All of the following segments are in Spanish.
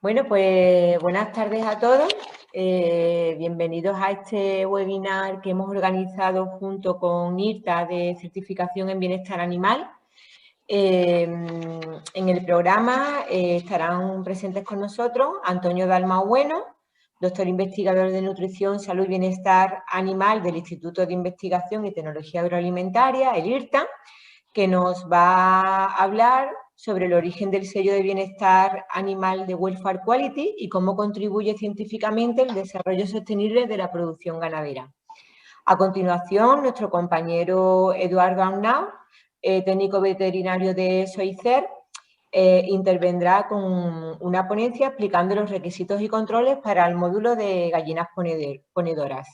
Bueno, pues buenas tardes a todos. Bienvenidos a este webinar que hemos organizado junto con IRTA de certificación en bienestar animal. En el programa estarán presentes con nosotros Antonio Dalmau Bueno, doctor investigador de Nutrición, Salud y Bienestar Animal del Instituto de Investigación y Tecnología Agroalimentaria, el IRTA, que nos va a hablar sobre el origen del sello de bienestar animal de Welfare Quality y cómo contribuye científicamente el desarrollo sostenible de la producción ganadera. A continuación, nuestro compañero Eduardo Arnau, técnico veterinario de SOICER, intervendrá con una ponencia explicando los requisitos y controles para el módulo de gallinas ponedoras.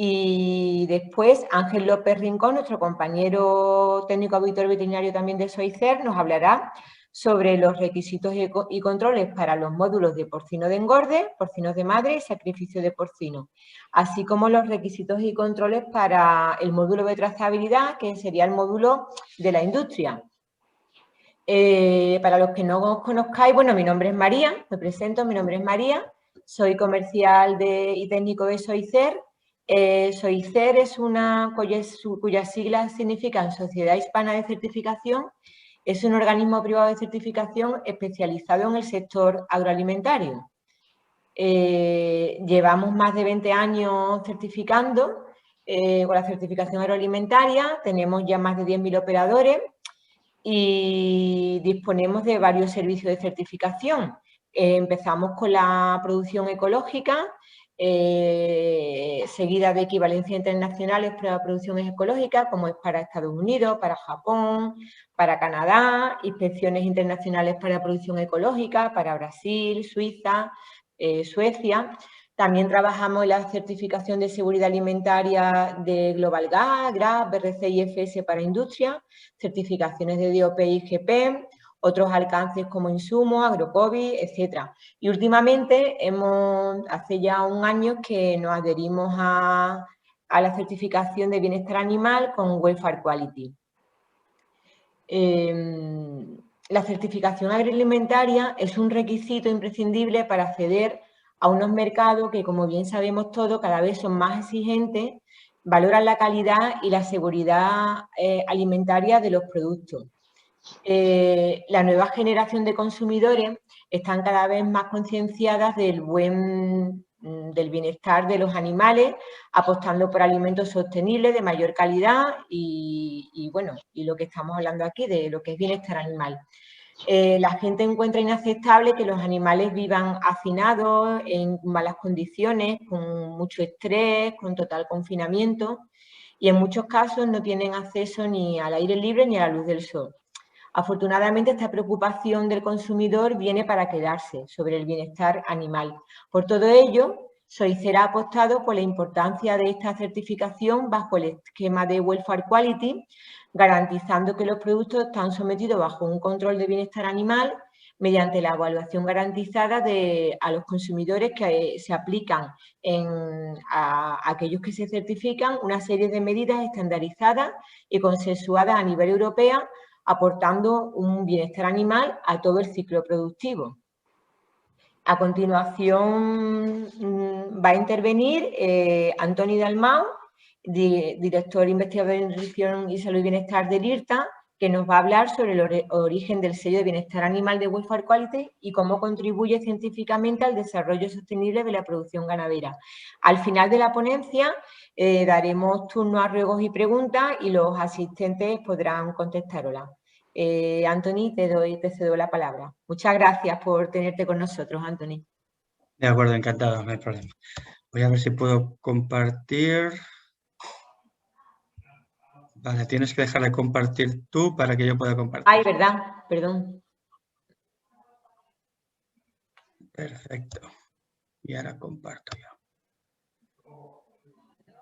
Y después Ángel López Rincón, nuestro compañero técnico auditor veterinario también de SOICER, nos hablará sobre los requisitos y controles para los módulos de porcino de engorde, porcinos de madre y sacrificio de porcino, así como los requisitos y controles para el módulo de trazabilidad, que sería el módulo de la industria. Para los que no os conozcáis, bueno, mi nombre es María, me presento, mi nombre es María, soy comercial y técnico de SOICER. SOICER es una cuyas siglas significan Sociedad Hispana de Certificación. Es un organismo privado de certificación especializado en el sector agroalimentario. Llevamos más de 20 años certificando con la certificación agroalimentaria, tenemos ya más de 10.000 operadores y disponemos de varios servicios de certificación. Empezamos con la producción ecológica, seguida de equivalencias internacionales para producciones ecológicas, como es para Estados Unidos, para Japón, para Canadá, inspecciones internacionales para producción ecológica, para Brasil, Suiza, Suecia. También trabajamos en la certificación de seguridad alimentaria de Global Gas, GRAS, BRC y FS para industria, certificaciones de DOP y IGP, otros alcances como insumos, agrocovid, etc. Y últimamente, hace ya un año que nos adherimos a la certificación de bienestar animal con Welfare Quality. La certificación agroalimentaria es un requisito imprescindible para acceder a unos mercados que, como bien sabemos todos, cada vez son más exigentes, valoran la calidad y la seguridad alimentaria de los productos. La nueva generación de consumidores están cada vez más concienciadas del bienestar de los animales, apostando por alimentos sostenibles de mayor calidad y lo que estamos hablando aquí, de lo que es bienestar animal. La gente encuentra inaceptable que los animales vivan hacinados, en malas condiciones, con mucho estrés, con total confinamiento y en muchos casos no tienen acceso ni al aire libre ni a la luz del sol. Afortunadamente, esta preocupación del consumidor viene para quedarse sobre el bienestar animal. Por todo ello, SOICER ha apostado por la importancia de esta certificación bajo el esquema de Welfare Quality, garantizando que los productos están sometidos bajo un control de bienestar animal mediante la evaluación garantizada a los consumidores que se aplican a aquellos que se certifican una serie de medidas estandarizadas y consensuadas a nivel europeo, aportando un bienestar animal a todo el ciclo productivo. A continuación va a intervenir Antonio Dalmau, director investigador de Nutrición y Salud y Bienestar del IRTA, que nos va a hablar sobre el origen del sello de bienestar animal de Welfare Quality y cómo contribuye científicamente al desarrollo sostenible de la producción ganadera. Al final de la ponencia daremos turno a ruegos y preguntas y los asistentes podrán contestarlas. Antoni, te cedo la palabra. Muchas gracias por tenerte con nosotros, Antoni. De acuerdo, encantado, no hay problema. Voy a ver si puedo compartir. Vale, tienes que dejar de compartir tú para que yo pueda compartir. Ay, verdad, perdón. Perfecto. Y ahora comparto yo.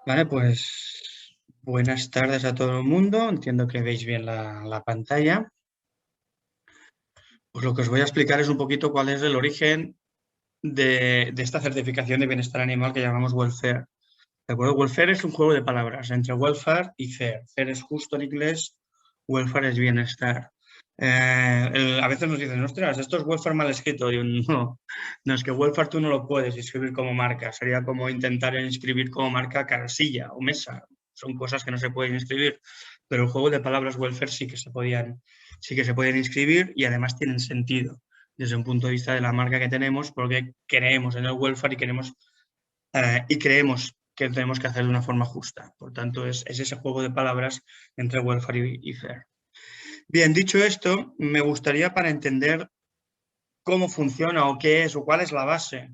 Vale, pues buenas tardes a todo el mundo. Entiendo que veis bien la pantalla. Pues lo que os voy a explicar es un poquito cuál es el origen de esta certificación de bienestar animal que llamamos welfare. ¿De acuerdo? Welfare es un juego de palabras entre welfare y fair. Fair es justo en inglés, welfare es bienestar. A veces nos dicen, ostras, esto es welfare mal escrito. Digo, no, es que welfare tú no lo puedes escribir como marca. Sería como intentar inscribir como marca casilla o mesa. Son cosas que no se pueden inscribir. Pero el juego de palabras welfare sí que se podían inscribir y además tienen sentido desde un punto de vista de la marca que tenemos, porque creemos en el welfare y creemos que tenemos que hacer de una forma justa. Por tanto, es ese juego de palabras entre welfare y fair. Bien, dicho esto, me gustaría, para entender cómo funciona o qué es o cuál es la base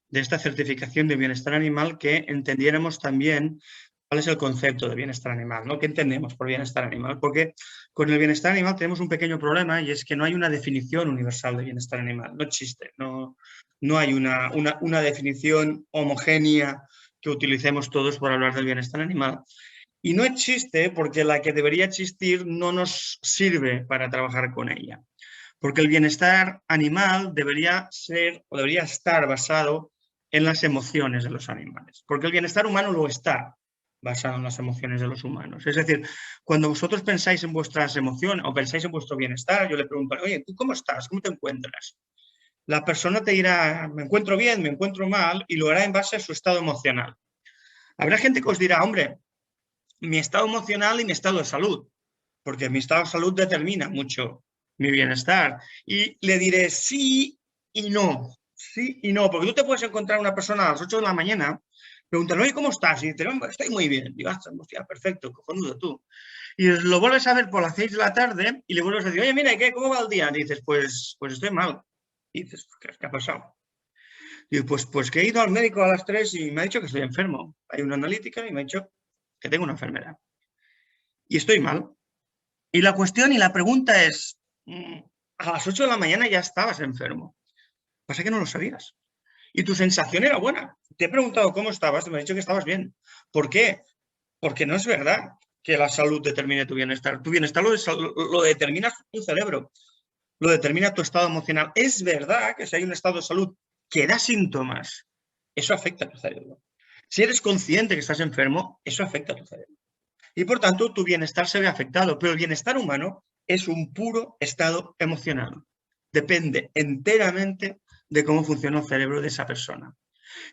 de esta certificación de bienestar animal, que entendiéramos también cuál es el concepto de bienestar animal, ¿no? ¿Qué entendemos por bienestar animal? Porque con el bienestar animal tenemos un pequeño problema, y es que no hay una definición universal de bienestar animal. No existe, no hay una definición homogénea que utilicemos todos para hablar del bienestar animal. Y no existe porque la que debería existir no nos sirve para trabajar con ella. Porque el bienestar animal debería ser o debería estar basado en las emociones de los animales. Porque el bienestar humano lo está basado en las emociones de los humanos. Es decir, cuando vosotros pensáis en vuestras emociones o pensáis en vuestro bienestar, yo le pregunto, oye, ¿tú cómo estás? ¿Cómo te encuentras? La persona te dirá, me encuentro bien, me encuentro mal, y lo hará en base a su estado emocional. Habrá gente que os dirá, hombre, mi estado emocional y mi estado de salud, porque mi estado de salud determina mucho mi bienestar. Y le diré sí y no, porque tú te puedes encontrar una persona a las 8 de la mañana, preguntarle, oye, ¿cómo estás? Y dice, hombre, estoy muy bien. Digo, hostia, perfecto, cojonudo tú. Y lo vuelves a ver por las 6 de la tarde y le vuelves a decir, oye, mira, ¿qué? ¿Cómo va el día? Y dices, pues estoy mal. Y dices, ¿qué ha pasado? Y pues que he ido al médico a las 3 y me ha dicho que estoy enfermo. Hay una analítica y me ha dicho que tengo una enfermedad. Y estoy mal. Y la cuestión y la pregunta es, a las 8 de la mañana ya estabas enfermo. Pasa que no lo sabías. Y tu sensación era buena. Te he preguntado cómo estabas y me has dicho que estabas bien. ¿Por qué? Porque no es verdad que la salud determine tu bienestar. Tu bienestar lo determina tu cerebro, lo determina tu estado emocional. Es verdad que si hay un estado de salud que da síntomas, eso afecta a tu cerebro. Si eres consciente que estás enfermo, eso afecta a tu cerebro. Y por tanto, tu bienestar se ve afectado. Pero el bienestar humano es un puro estado emocional. Depende enteramente de cómo funciona el cerebro de esa persona.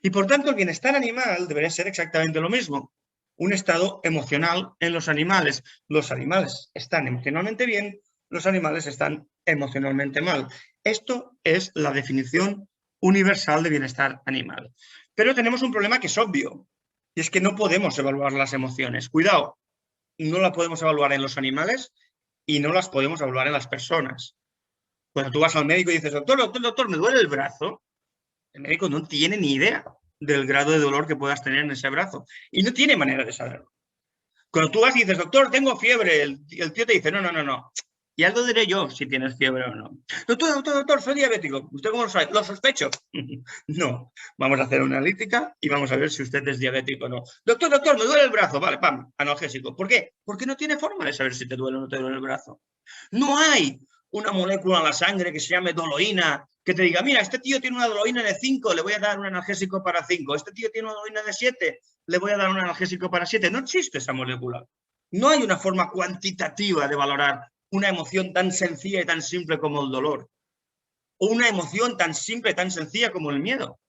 Y por tanto, el bienestar animal debería ser exactamente lo mismo. Un estado emocional en los animales. Los animales están emocionalmente bien, los animales están emocionalmente mal. Esto es la definición universal de bienestar animal. Pero tenemos un problema que es obvio, y es que no podemos evaluar las emociones. Cuidado, no las podemos evaluar en los animales y no las podemos evaluar en las personas. Cuando tú vas al médico y dices, doctor, me duele el brazo, el médico no tiene ni idea del grado de dolor que puedas tener en ese brazo y no tiene manera de saberlo. Cuando tú vas y dices, doctor, tengo fiebre, el tío te dice, no. Y algo diré yo si tienes fiebre o no. Doctor, soy diabético. ¿Usted cómo lo sabe? Lo sospecho. No. Vamos a hacer una analítica y vamos a ver si usted es diabético o no. Doctor, me duele el brazo. Vale, pam, analgésico. ¿Por qué? Porque no tiene forma de saber si te duele o no te duele el brazo. No hay una molécula en la sangre que se llame doloína, que te diga, mira, este tío tiene una doloína de 5, le voy a dar un analgésico para 5. Este tío tiene una doloína de 7, le voy a dar un analgésico para 7. No existe esa molécula. No hay una forma cuantitativa de valorar una emoción tan sencilla y tan simple como el dolor. O una emoción tan simple y tan sencilla como el miedo.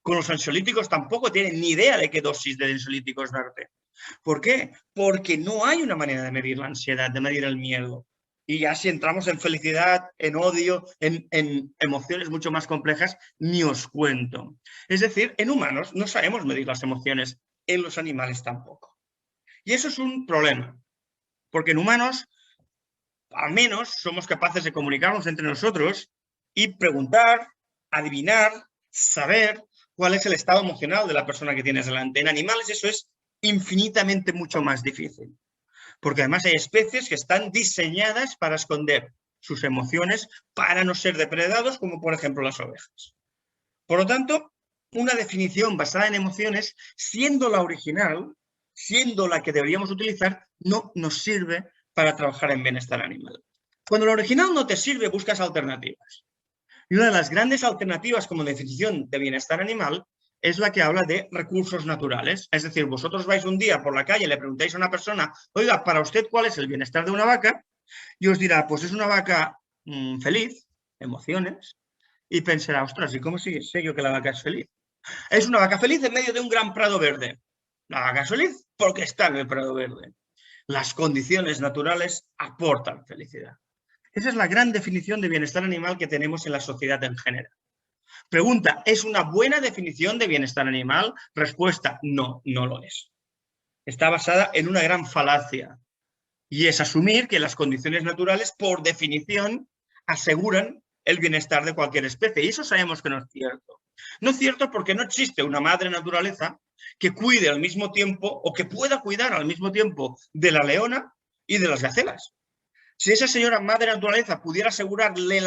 Con los ansiolíticos tampoco tienen ni idea de qué dosis de ansiolíticos darte. ¿Por qué? Porque no hay una manera de medir la ansiedad, de medir el miedo. Y ya si entramos en felicidad, en odio, en emociones mucho más complejas, ni os cuento. Es decir, en humanos no sabemos medir las emociones, en los animales tampoco. Y eso es un problema, porque en humanos al menos somos capaces de comunicarnos entre nosotros y preguntar, adivinar, saber cuál es el estado emocional de la persona que tienes delante. En animales eso es infinitamente mucho más difícil, porque además hay especies que están diseñadas para esconder sus emociones para no ser depredados, como por ejemplo las ovejas. Por lo tanto, una definición basada en emociones, siendo la original, siendo la que deberíamos utilizar, no nos sirve para trabajar en bienestar animal. Cuando lo original no te sirve, buscas alternativas. Y una de las grandes alternativas como definición de bienestar animal es la que habla de recursos naturales. Es decir, vosotros vais un día por la calle y le preguntáis a una persona, oiga, para usted, ¿cuál es el bienestar de una vaca? Y os dirá, pues es una vaca feliz, emociones, y pensará, ostras, ¿y cómo sé yo que la vaca es feliz? Es una vaca feliz en medio de un gran prado verde. La vaca es feliz porque está en el prado verde. Las condiciones naturales aportan felicidad. Esa es la gran definición de bienestar animal que tenemos en la sociedad en general. Pregunta, ¿es una buena definición de bienestar animal? Respuesta, no, no lo es. Está basada en una gran falacia y es asumir que las condiciones naturales, por definición, aseguran el bienestar de cualquier especie. Y eso sabemos que no es cierto. No es cierto porque no existe una madre naturaleza que cuide al mismo tiempo o que pueda cuidar al mismo tiempo de la leona y de las gacelas. Si esa señora madre naturaleza pudiera asegurarle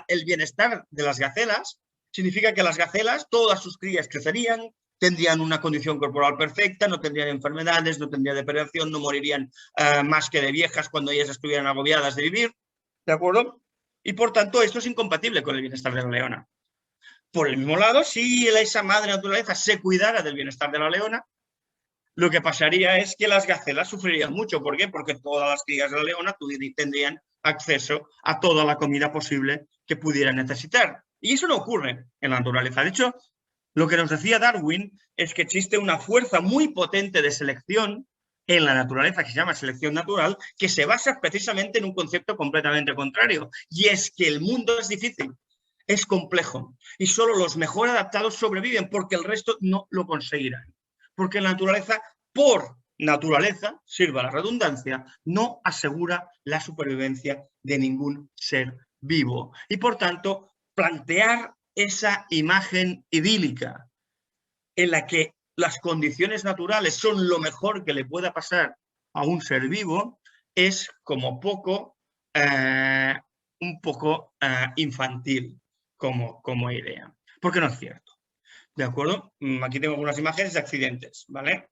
el bienestar de las gacelas, significa que las gacelas, todas sus crías crecerían, tendrían una condición corporal perfecta, no tendrían enfermedades, no tendrían depredación, no morirían más que de viejas cuando ellas estuvieran agobiadas de vivir, ¿de acuerdo? Y por tanto esto es incompatible con el bienestar de la leona. Por el mismo lado, si esa madre naturaleza se cuidara del bienestar de la leona, lo que pasaría es que las gacelas sufrirían mucho. ¿Por qué? Porque todas las crías de la leona tendrían acceso a toda la comida posible que pudieran necesitar. Y eso no ocurre en la naturaleza. De hecho, lo que nos decía Darwin es que existe una fuerza muy potente de selección en la naturaleza que se llama selección natural, que se basa precisamente en un concepto completamente contrario. Y es que el mundo es difícil, es complejo, y solo los mejor adaptados sobreviven porque el resto no lo conseguirán. Porque la naturaleza, por naturaleza, sirva la redundancia, no asegura la supervivencia de ningún ser vivo. Y por tanto, plantear esa imagen idílica en la que las condiciones naturales son lo mejor que le pueda pasar a un ser vivo es como poco, un poco infantil como idea. Porque no es cierto. ¿De acuerdo? Aquí tengo algunas imágenes de accidentes, ¿vale?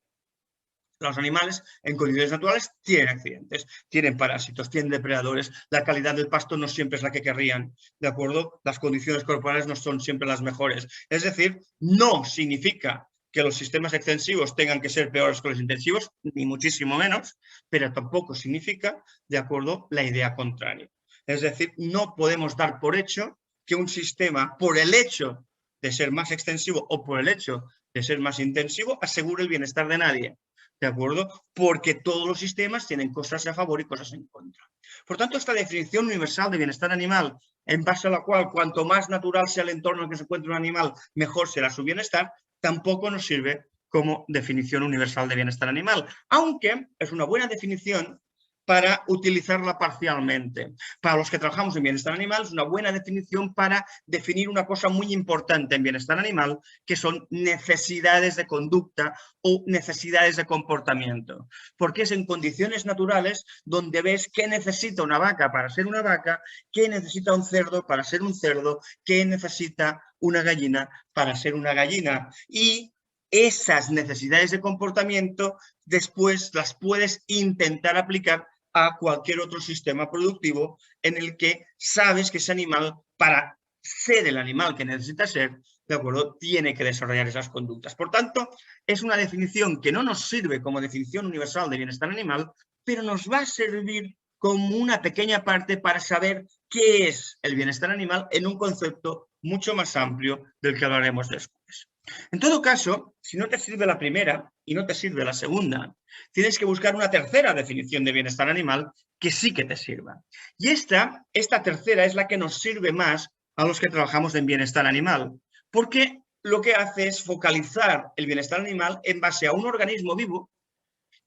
Los animales en condiciones naturales tienen accidentes, tienen parásitos, tienen depredadores, la calidad del pasto no siempre es la que querrían, ¿de acuerdo? Las condiciones corporales no son siempre las mejores. Es decir, no significa que los sistemas extensivos tengan que ser peores que los intensivos, ni muchísimo menos, pero tampoco significa, de acuerdo, la idea contraria. Es decir, no podemos dar por hecho que un sistema, por el hecho de ser más extensivo o por el hecho de ser más intensivo, asegure el bienestar de nadie. ¿De acuerdo? Porque todos los sistemas tienen cosas a favor y cosas en contra. Por tanto, esta definición universal de bienestar animal, en base a la cual cuanto más natural sea el entorno en el que se encuentra un animal, mejor será su bienestar, tampoco nos sirve como definición universal de bienestar animal, aunque es una buena definición para utilizarla parcialmente. Para los que trabajamos en bienestar animal es una buena definición para definir una cosa muy importante en bienestar animal, que son necesidades de conducta o necesidades de comportamiento. Porque es en condiciones naturales donde ves qué necesita una vaca para ser una vaca, qué necesita un cerdo para ser un cerdo, qué necesita una gallina para ser una gallina. Y esas necesidades de comportamiento después las puedes intentar aplicar a cualquier otro sistema productivo en el que sabes que ese animal, para ser el animal que necesita ser, ¿de acuerdo?, tiene que desarrollar esas conductas. Por tanto, es una definición que no nos sirve como definición universal de bienestar animal, pero nos va a servir como una pequeña parte para saber qué es el bienestar animal en un concepto mucho más amplio del que hablaremos después. En todo caso, si no te sirve la primera y no te sirve la segunda, tienes que buscar una tercera definición de bienestar animal que sí que te sirva. Y esta tercera es la que nos sirve más a los que trabajamos en bienestar animal, porque lo que hace es focalizar el bienestar animal en base a un organismo vivo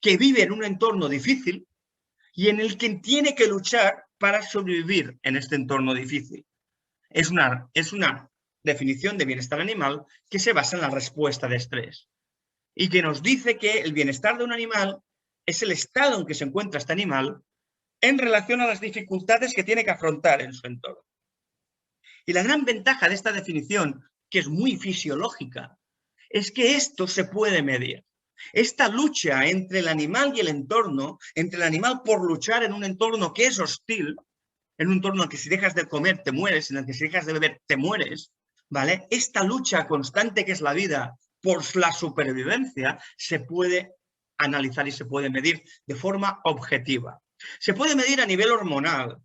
que vive en un entorno difícil y en el que tiene que luchar para sobrevivir en este entorno difícil. Es una definición de bienestar animal que se basa en la respuesta de estrés y que nos dice que el bienestar de un animal es el estado en que se encuentra este animal en relación a las dificultades que tiene que afrontar en su entorno. Y la gran ventaja de esta definición, que es muy fisiológica, es que esto se puede medir. Esta lucha entre el animal y el entorno, entre el animal por luchar en un entorno que es hostil, en un entorno en el que si dejas de comer te mueres, en el que si dejas de beber te mueres, ¿vale? Esta lucha constante que es la vida por la supervivencia se puede analizar y se puede medir de forma objetiva. Se puede medir a nivel hormonal,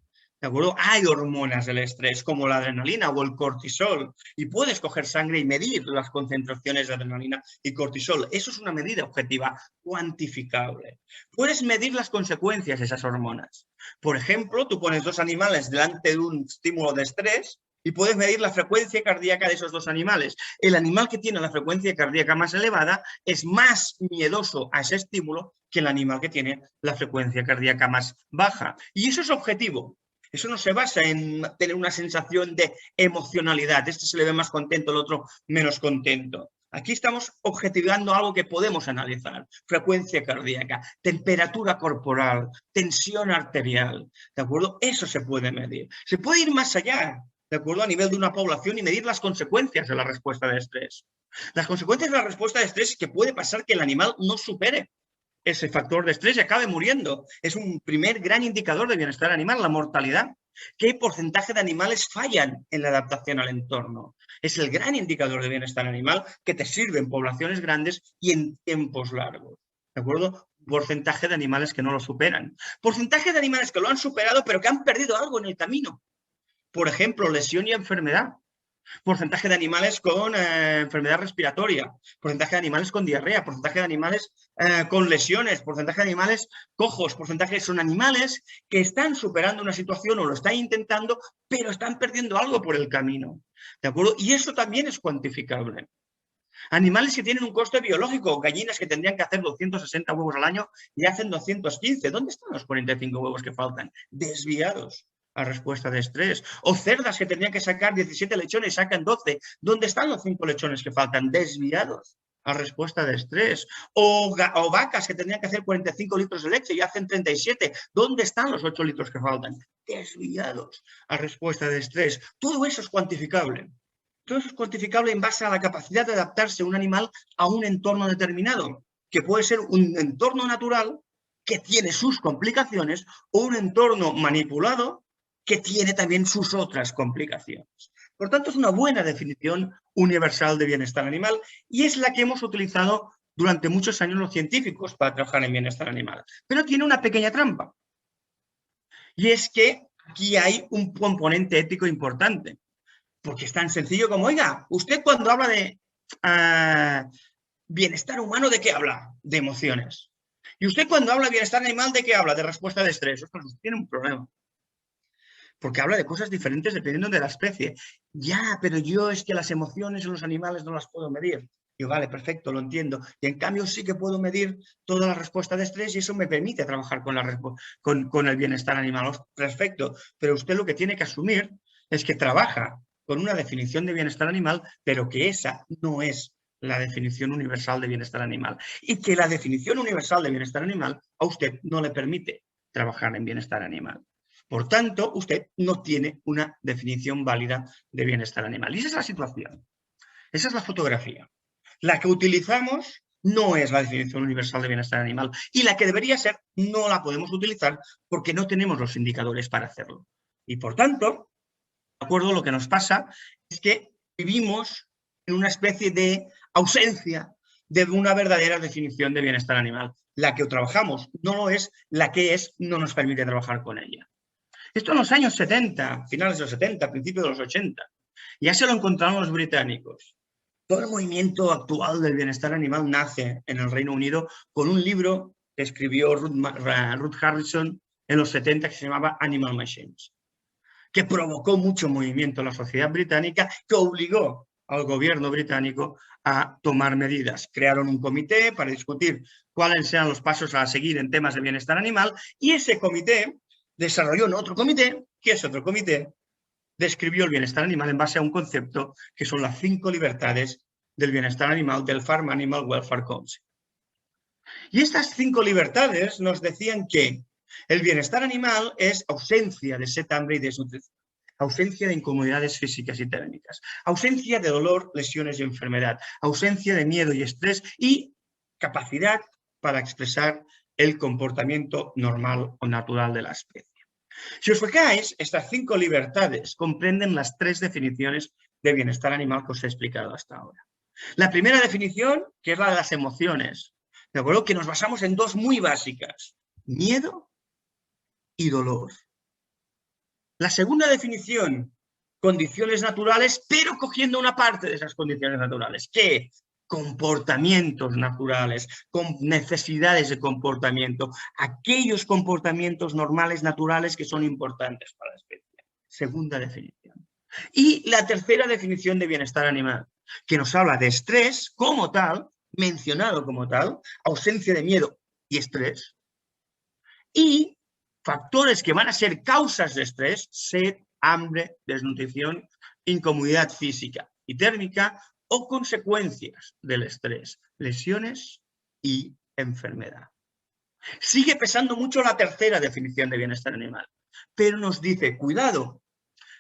¿de acuerdo? Hay hormonas del estrés, como la adrenalina o el cortisol, y puedes coger sangre y medir las concentraciones de adrenalina y cortisol. Eso es una medida objetiva, cuantificable. Puedes medir las consecuencias de esas hormonas. Por ejemplo, tú pones dos animales delante de un estímulo de estrés y puedes medir la frecuencia cardíaca de esos dos animales. El animal que tiene la frecuencia cardíaca más elevada es más miedoso a ese estímulo que el animal que tiene la frecuencia cardíaca más baja. Y eso es objetivo. Eso no se basa en tener una sensación de emocionalidad. Este se le ve más contento, el otro menos contento. Aquí estamos objetivando algo que podemos analizar. Frecuencia cardíaca, temperatura corporal, tensión arterial. ¿De acuerdo? Eso se puede medir. Se puede ir más allá, ¿de acuerdo? A nivel de una población y medir las consecuencias de la respuesta de estrés. Las consecuencias de la respuesta de estrés es que puede pasar que el animal no supere ese factor de estrés y acabe muriendo. Es un primer gran indicador de bienestar animal, la mortalidad. ¿Qué porcentaje de animales fallan en la adaptación al entorno? Es el gran indicador de bienestar animal que te sirve en poblaciones grandes y en tiempos largos. ¿De acuerdo? Porcentaje de animales que no lo superan. Porcentaje de animales que lo han superado pero que han perdido algo en el camino. Por ejemplo, lesión y enfermedad. Porcentaje de animales con enfermedad respiratoria, porcentaje de animales con diarrea, porcentaje de animales con lesiones, porcentaje de animales cojos, porcentaje son animales que están superando una situación o lo están intentando, pero están perdiendo algo por el camino. ¿De acuerdo? Y eso también es cuantificable. Animales que tienen un coste biológico, gallinas que tendrían que hacer 260 huevos al año y hacen 215. ¿Dónde están los 45 huevos que faltan? Desviados a respuesta de estrés. O cerdas que tendrían que sacar 17 lechones y sacan 12. ¿Dónde están los 5 lechones que faltan? Desviados a respuesta de estrés. O vacas que tendrían que hacer 45 litros de leche y hacen 37. ¿Dónde están los 8 litros que faltan? Desviados a respuesta de estrés. Todo eso es cuantificable. Todo eso es cuantificable en base a la capacidad de adaptarse un animal a un entorno determinado, que puede ser un entorno natural que tiene sus complicaciones o un entorno manipulado que tiene también sus otras complicaciones. Por tanto, es una buena definición universal de bienestar animal y es la que hemos utilizado durante muchos años los científicos para trabajar en bienestar animal. Pero tiene una pequeña trampa. Y es que aquí hay un componente ético importante. Porque es tan sencillo como, oiga, usted cuando habla de bienestar humano, ¿de qué habla? De emociones. Y usted cuando habla de bienestar animal, ¿de qué habla? De respuesta de estrés. Esto tiene un problema. Porque habla de cosas diferentes dependiendo de la especie. Ya, pero yo es que las emociones en los animales no las puedo medir. Yo, vale, perfecto, lo entiendo. Y en cambio sí que puedo medir toda la respuesta de estrés y eso me permite trabajar con el bienestar animal. Perfecto, pero usted lo que tiene que asumir es que trabaja con una definición de bienestar animal, pero que esa no es la definición universal de bienestar animal. Y que la definición universal de bienestar animal a usted no le permite trabajar en bienestar animal. Por tanto, usted no tiene una definición válida de bienestar animal. Y esa es la situación. Esa es la fotografía. La que utilizamos no es la definición universal de bienestar animal. Y la que debería ser, no la podemos utilizar porque no tenemos los indicadores para hacerlo. Y por tanto, de acuerdo, lo que nos pasa es que vivimos en una especie de ausencia de una verdadera definición de bienestar animal. La que trabajamos no lo es, la que es no nos permite trabajar con ella. Esto en los años 70, finales de los 70, principios de los 80. Ya se lo encontraron los británicos. Todo el movimiento actual del bienestar animal nace en el Reino Unido con un libro que escribió Ruth Harrison en los 70 que se llamaba Animal Machines, que provocó mucho movimiento en la sociedad británica, que obligó al gobierno británico a tomar medidas. Crearon un comité para discutir cuáles eran los pasos a seguir en temas de bienestar animal y ese comité desarrolló otro comité, que ese otro comité describió el bienestar animal en base a un concepto que son las 5 libertades del bienestar animal del Farm Animal Welfare Council. Y estas 5 libertades nos decían que el bienestar animal es ausencia de sed, hambre y desnutrición, ausencia de incomodidades físicas y térmicas, ausencia de dolor, lesiones y enfermedad, ausencia de miedo y estrés y capacidad para expresar el comportamiento normal o natural de la especie. Si os fijáis, estas 5 libertades comprenden las 3 definiciones de bienestar animal que os he explicado hasta ahora. La primera definición, que es la de las emociones, ¿de acuerdo? Que nos basamos en 2 muy básicas, miedo y dolor. La segunda definición, condiciones naturales, pero cogiendo una parte de esas condiciones naturales. ¿Qué? Comportamientos naturales, con necesidades de comportamiento, aquellos comportamientos normales, naturales que son importantes para la especie. Segunda definición. Y la tercera definición de bienestar animal, que nos habla de estrés como tal, mencionado como tal, ausencia de miedo y estrés, y factores que van a ser causas de estrés, sed, hambre, desnutrición, incomodidad física y térmica o consecuencias del estrés, lesiones y enfermedad. Sigue pesando mucho la tercera definición de bienestar animal, pero nos dice, cuidado,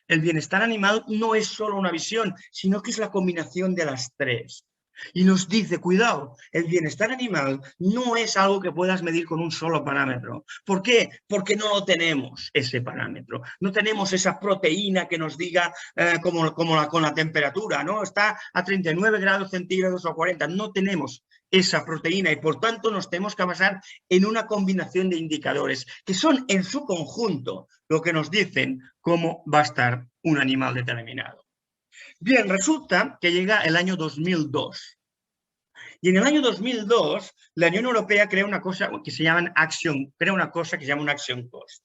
el bienestar animal no es solo una visión, sino que es la combinación de las tres. Y nos dice, cuidado, el bienestar animal no es algo que puedas medir con un solo parámetro. ¿Por qué? Porque no lo tenemos, ese parámetro. No tenemos esa proteína que nos diga, con la temperatura, ¿no? Está a 39 grados centígrados o 40. No tenemos esa proteína y, por tanto, nos tenemos que basar en una combinación de indicadores que son, en su conjunto, lo que nos dicen cómo va a estar un animal determinado. Bien, resulta que llega el año 2002. Y en el año 2002, la Unión Europea crea una cosa que se llama un Action Cost.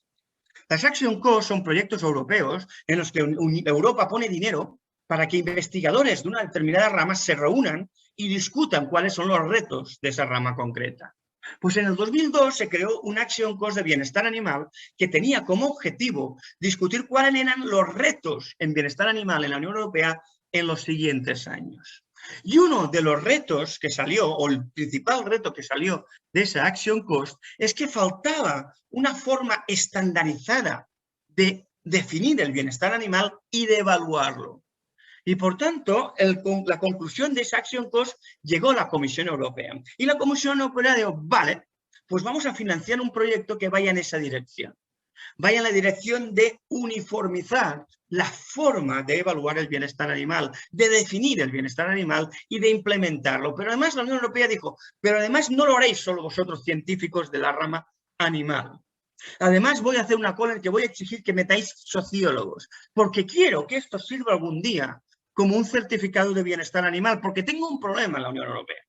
Las Action Cost son proyectos europeos en los que Europa pone dinero para que investigadores de una determinada rama se reúnan y discutan cuáles son los retos de esa rama concreta. Pues en el 2002 se creó un Action Cost de bienestar animal que tenía como objetivo discutir cuáles eran los retos en bienestar animal en la Unión Europea en los siguientes años. Y uno de los retos que salió, o el principal reto que salió de esa Action Cost, es que faltaba una forma estandarizada de definir el bienestar animal y de evaluarlo. Y por tanto, la conclusión de esa Action Cost llegó a la Comisión Europea. Y la Comisión Europea dijo, vale, pues vamos a financiar un proyecto que vaya en esa dirección. Vaya en la dirección de uniformizar la forma de evaluar el bienestar animal, de definir el bienestar animal y de implementarlo. Pero además la Unión Europea dijo, pero además no lo haréis solo vosotros científicos de la rama animal. Además voy a hacer una cola en que voy a exigir que metáis sociólogos, porque quiero que esto sirva algún día como un certificado de bienestar animal, porque tengo un problema en la Unión Europea.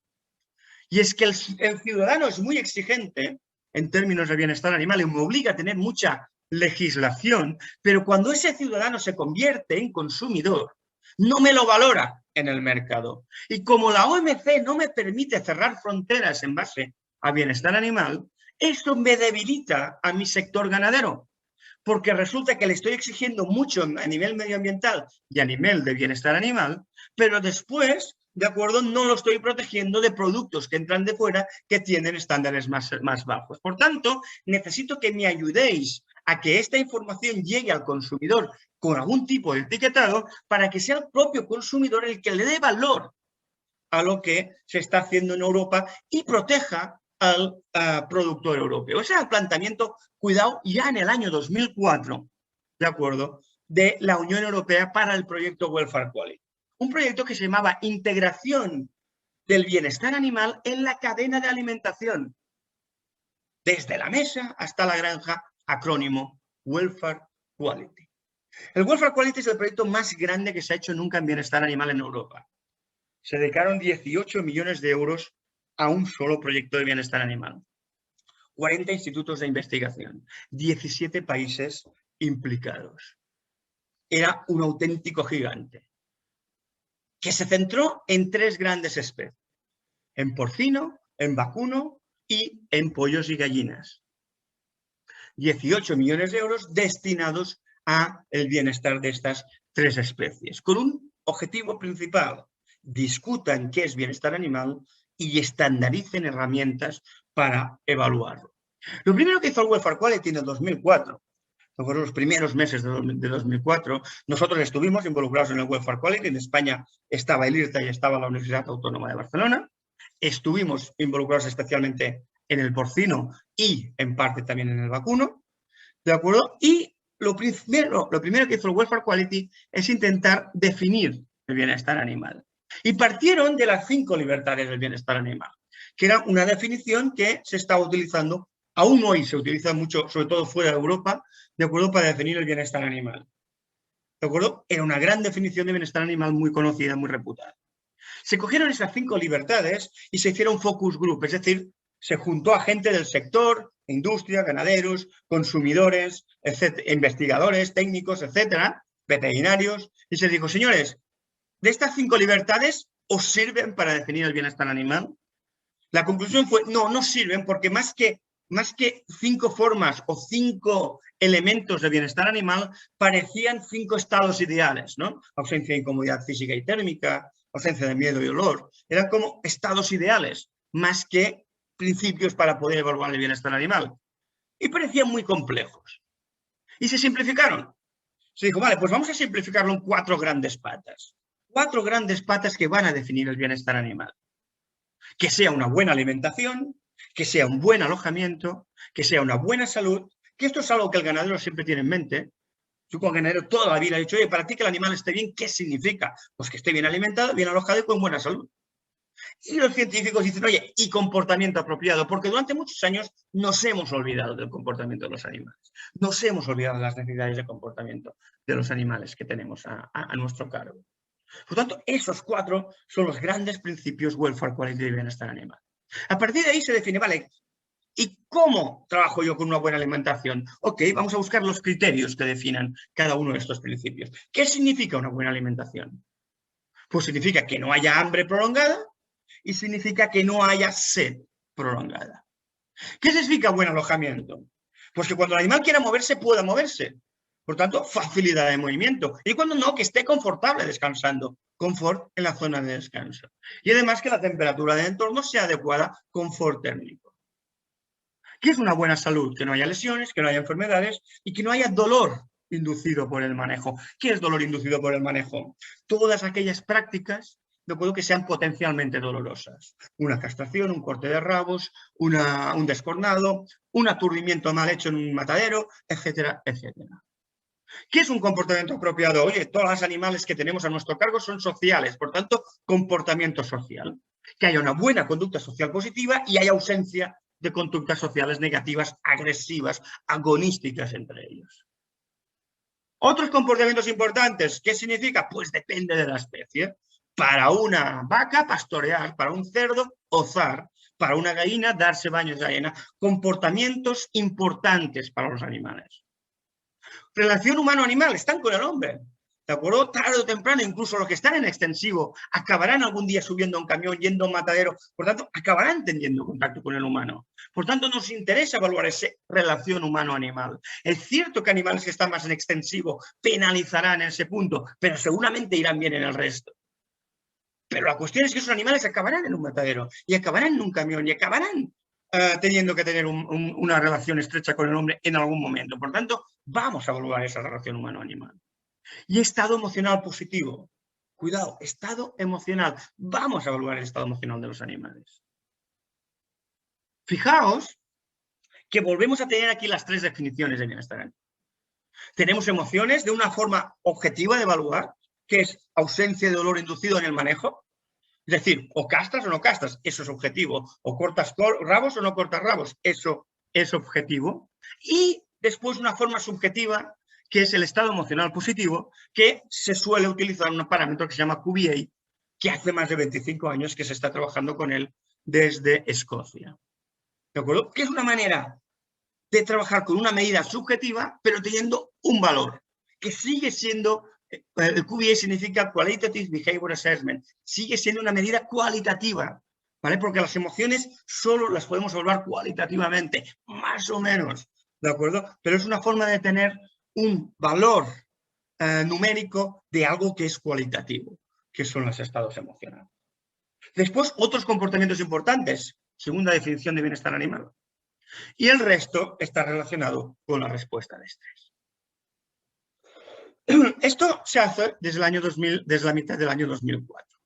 Y es que el ciudadano es muy exigente en términos de bienestar animal y me obliga a tener mucha legislación, pero cuando ese ciudadano se convierte en consumidor, no me lo valora en el mercado. Y como la OMC no me permite cerrar fronteras en base a bienestar animal, esto me debilita a mi sector ganadero, porque resulta que le estoy exigiendo mucho a nivel medioambiental y a nivel de bienestar animal, pero después, de acuerdo, no lo estoy protegiendo de productos que entran de fuera que tienen estándares más bajos. Por tanto, necesito que me ayudéis a que esta información llegue al consumidor con algún tipo de etiquetado para que sea el propio consumidor el que le dé valor a lo que se está haciendo en Europa y proteja al productor europeo. Ese era el planteamiento, cuidado, ya en el año 2004, ¿de acuerdo?, de la Unión Europea para el proyecto Welfare Quality. Un proyecto que se llamaba Integración del Bienestar Animal en la cadena de alimentación, desde la mesa hasta la granja, acrónimo Welfare Quality. El Welfare Quality es el proyecto más grande que se ha hecho nunca en bienestar animal en Europa. Se dedicaron 18 millones de euros a un solo proyecto de bienestar animal. 40 institutos de investigación, 17 países implicados. Era un auténtico gigante, que se centró en 3 grandes especies, en porcino, en vacuno y en pollos y gallinas. 18 millones de euros destinados al bienestar de estas 3 especies, con un objetivo principal: discutan qué es bienestar animal y estandaricen herramientas para evaluarlo. Lo primero que hizo el Welfare Quality en el 2004, fueron los primeros meses de 2004, nosotros estuvimos involucrados en el Welfare Quality. En España estaba el IRTA y estaba la Universidad Autónoma de Barcelona. Estuvimos involucrados especialmente en el porcino y en parte también en el vacuno, ¿de acuerdo? Y lo primero que hizo el Welfare Quality es intentar definir el bienestar animal. Y partieron de las 5 libertades del bienestar animal, que era una definición que se estaba utilizando aún hoy se utiliza mucho, sobre todo fuera de Europa, de acuerdo, para definir el bienestar animal. ¿De acuerdo? Era una gran definición de bienestar animal muy conocida, muy reputada. Se cogieron esas 5 libertades y se hicieron focus group, es decir, se juntó a gente del sector, industria, ganaderos, consumidores, etcétera, investigadores, técnicos, etcétera, veterinarios, y se dijo, señores, de estas 5 libertades, ¿os sirven para definir el bienestar animal? La conclusión fue, no, no sirven porque más que 5 formas o 5 elementos de bienestar animal, parecían 5 estados ideales, ¿no? Ausencia de incomodidad física y térmica, ausencia de miedo y dolor. Eran como estados ideales, más que principios para poder evaluar el bienestar animal. Y parecían muy complejos. Y se simplificaron. Se dijo, vale, pues vamos a simplificarlo en 4 grandes patas. 4 grandes patas que van a definir el bienestar animal. Que sea una buena alimentación, que sea un buen alojamiento, que sea una buena salud, que esto es algo que el ganadero siempre tiene en mente. Yo como ganadero toda la vida he dicho, oye, para ti que el animal esté bien, ¿qué significa? Pues que esté bien alimentado, bien alojado y con buena salud. Y los científicos dicen, oye, y comportamiento apropiado, porque durante muchos años nos hemos olvidado del comportamiento de los animales. Nos hemos olvidado de las necesidades de comportamiento de los animales que tenemos a nuestro cargo. Por tanto, esos 4 son los grandes principios welfare, quality y bienestar animal. A partir de ahí se define, vale, ¿y cómo trabajo yo con una buena alimentación? Ok, vamos a buscar los criterios que definan cada uno de estos principios. ¿Qué significa una buena alimentación? Pues significa que no haya hambre prolongada y significa que no haya sed prolongada. ¿Qué significa buen alojamiento? Pues que cuando el animal quiera moverse, pueda moverse. Por tanto, facilidad de movimiento. Y cuando no, que esté confortable descansando. Confort en la zona de descanso. Y además que la temperatura del entorno sea adecuada, confort térmico. ¿Qué es una buena salud? Que no haya lesiones, que no haya enfermedades y que no haya dolor inducido por el manejo. ¿Qué es dolor inducido por el manejo? Todas aquellas prácticas de acuerdo que sean potencialmente dolorosas. Una castración, un corte de rabos, un descornado, un aturdimiento mal hecho en un matadero, etcétera, etcétera. ¿Qué es un comportamiento apropiado? Oye, todos los animales que tenemos a nuestro cargo son sociales, por tanto, comportamiento social. Que haya una buena conducta social positiva y haya ausencia de conductas sociales negativas, agresivas, agonísticas entre ellos. Otros comportamientos importantes, ¿qué significa? Pues depende de la especie. Para una vaca, pastorear, para un cerdo, ozar, para una gallina, darse baños de arena. Comportamientos importantes para los animales. Relación humano-animal, están con el hombre. ¿De acuerdo? Tarde o temprano, incluso los que están en extensivo, acabarán algún día subiendo a un camión, yendo a un matadero, por tanto, acabarán teniendo contacto con el humano. Por tanto, nos interesa evaluar esa relación humano-animal. Es cierto que animales que están más en extensivo penalizarán en ese punto, pero seguramente irán bien en el resto. Pero la cuestión es que esos animales acabarán en un matadero, y acabarán en un camión, y acabarán teniendo que tener una relación estrecha con el hombre en algún momento. Por tanto, vamos a evaluar esa relación humano-animal. Y estado emocional positivo. Cuidado, estado emocional. Vamos a evaluar el estado emocional de los animales. Fijaos que volvemos a tener aquí las 3 definiciones de bienestar animal. Tenemos emociones de una forma objetiva de evaluar, que es ausencia de dolor inducido en el manejo. Es decir, o castras o no castras, eso es objetivo. O cortas rabos o no cortas rabos, eso es objetivo. Y después una forma subjetiva, que es el estado emocional positivo, que se suele utilizar un parámetro que se llama QBA, que hace más de 25 años que se está trabajando con él desde Escocia. ¿De acuerdo? Que es una manera de trabajar con una medida subjetiva, pero teniendo un valor, que sigue siendo... El QBA significa Qualitative Behavior Assessment. Sigue siendo una medida cualitativa, ¿vale? Porque las emociones solo las podemos evaluar cualitativamente, más o menos, ¿de acuerdo? Pero es una forma de tener un valor numérico de algo que es cualitativo, que son los estados emocionales. Después, otros comportamientos importantes, segunda definición de bienestar animal. Y el resto está relacionado con la respuesta de estrés. Esto se hace desde el año 2000, desde la mitad del año 2004.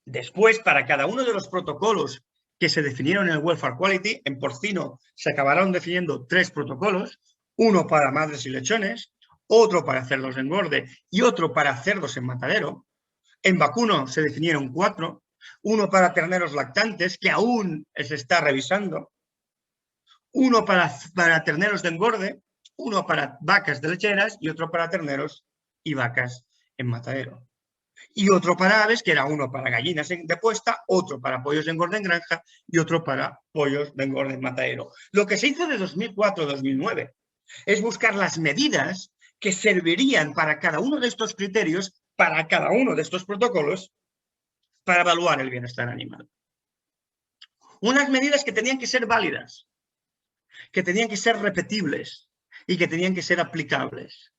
Después, para cada uno de los protocolos que se definieron en el Welfare Quality, en porcino se acabaron definiendo 3 protocolos, uno para madres y lechones, otro para cerdos de engorde y otro para cerdos en matadero. En vacuno se definieron 4, uno para terneros lactantes, que aún se está revisando, uno para terneros de engorde, uno para vacas de lecheras y otro para terneros y vacas en matadero. Y otro para aves, que era uno para gallinas de puesta, otro para pollos de engorde en granja y otro para pollos de engorde en matadero. Lo que se hizo de 2004 a 2009 es buscar las medidas que servirían para cada uno de estos criterios, para cada uno de estos protocolos, para evaluar el bienestar animal. Unas medidas que tenían que ser válidas, que tenían que ser repetibles y que tenían que ser aplicables.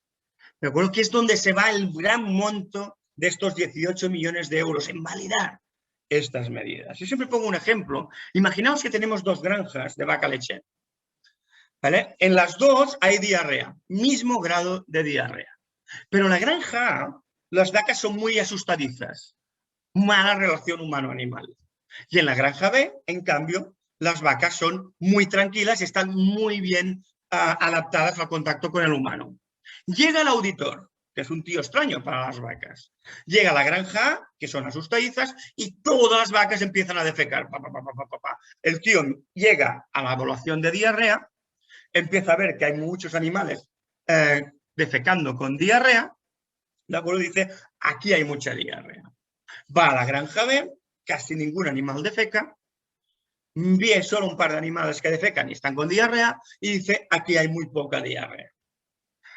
Me acuerdo que es donde se va el gran monto de estos 18 millones de euros en validar estas medidas. Yo siempre pongo un ejemplo. Imaginaos que tenemos dos granjas de vaca leche. ¿Vale? En las dos hay diarrea, mismo grado de diarrea. Pero en la granja A, las vacas son muy asustadizas, mala relación humano-animal. Y en la granja B, en cambio, las vacas son muy tranquilas y están muy bien adaptadas al contacto con el humano. Llega el auditor, que es un tío extraño para las vacas. Llega a la granja A, que son asustadizas, y todas las vacas empiezan a defecar. El tío llega a la evaluación de diarrea, empieza a ver que hay muchos animales defecando con diarrea, ¿de acuerdo? Dice, aquí hay mucha diarrea. Va a la granja B, casi ningún animal defeca, ve solo un par de animales que defecan y están con diarrea, y dice, aquí hay muy poca diarrea.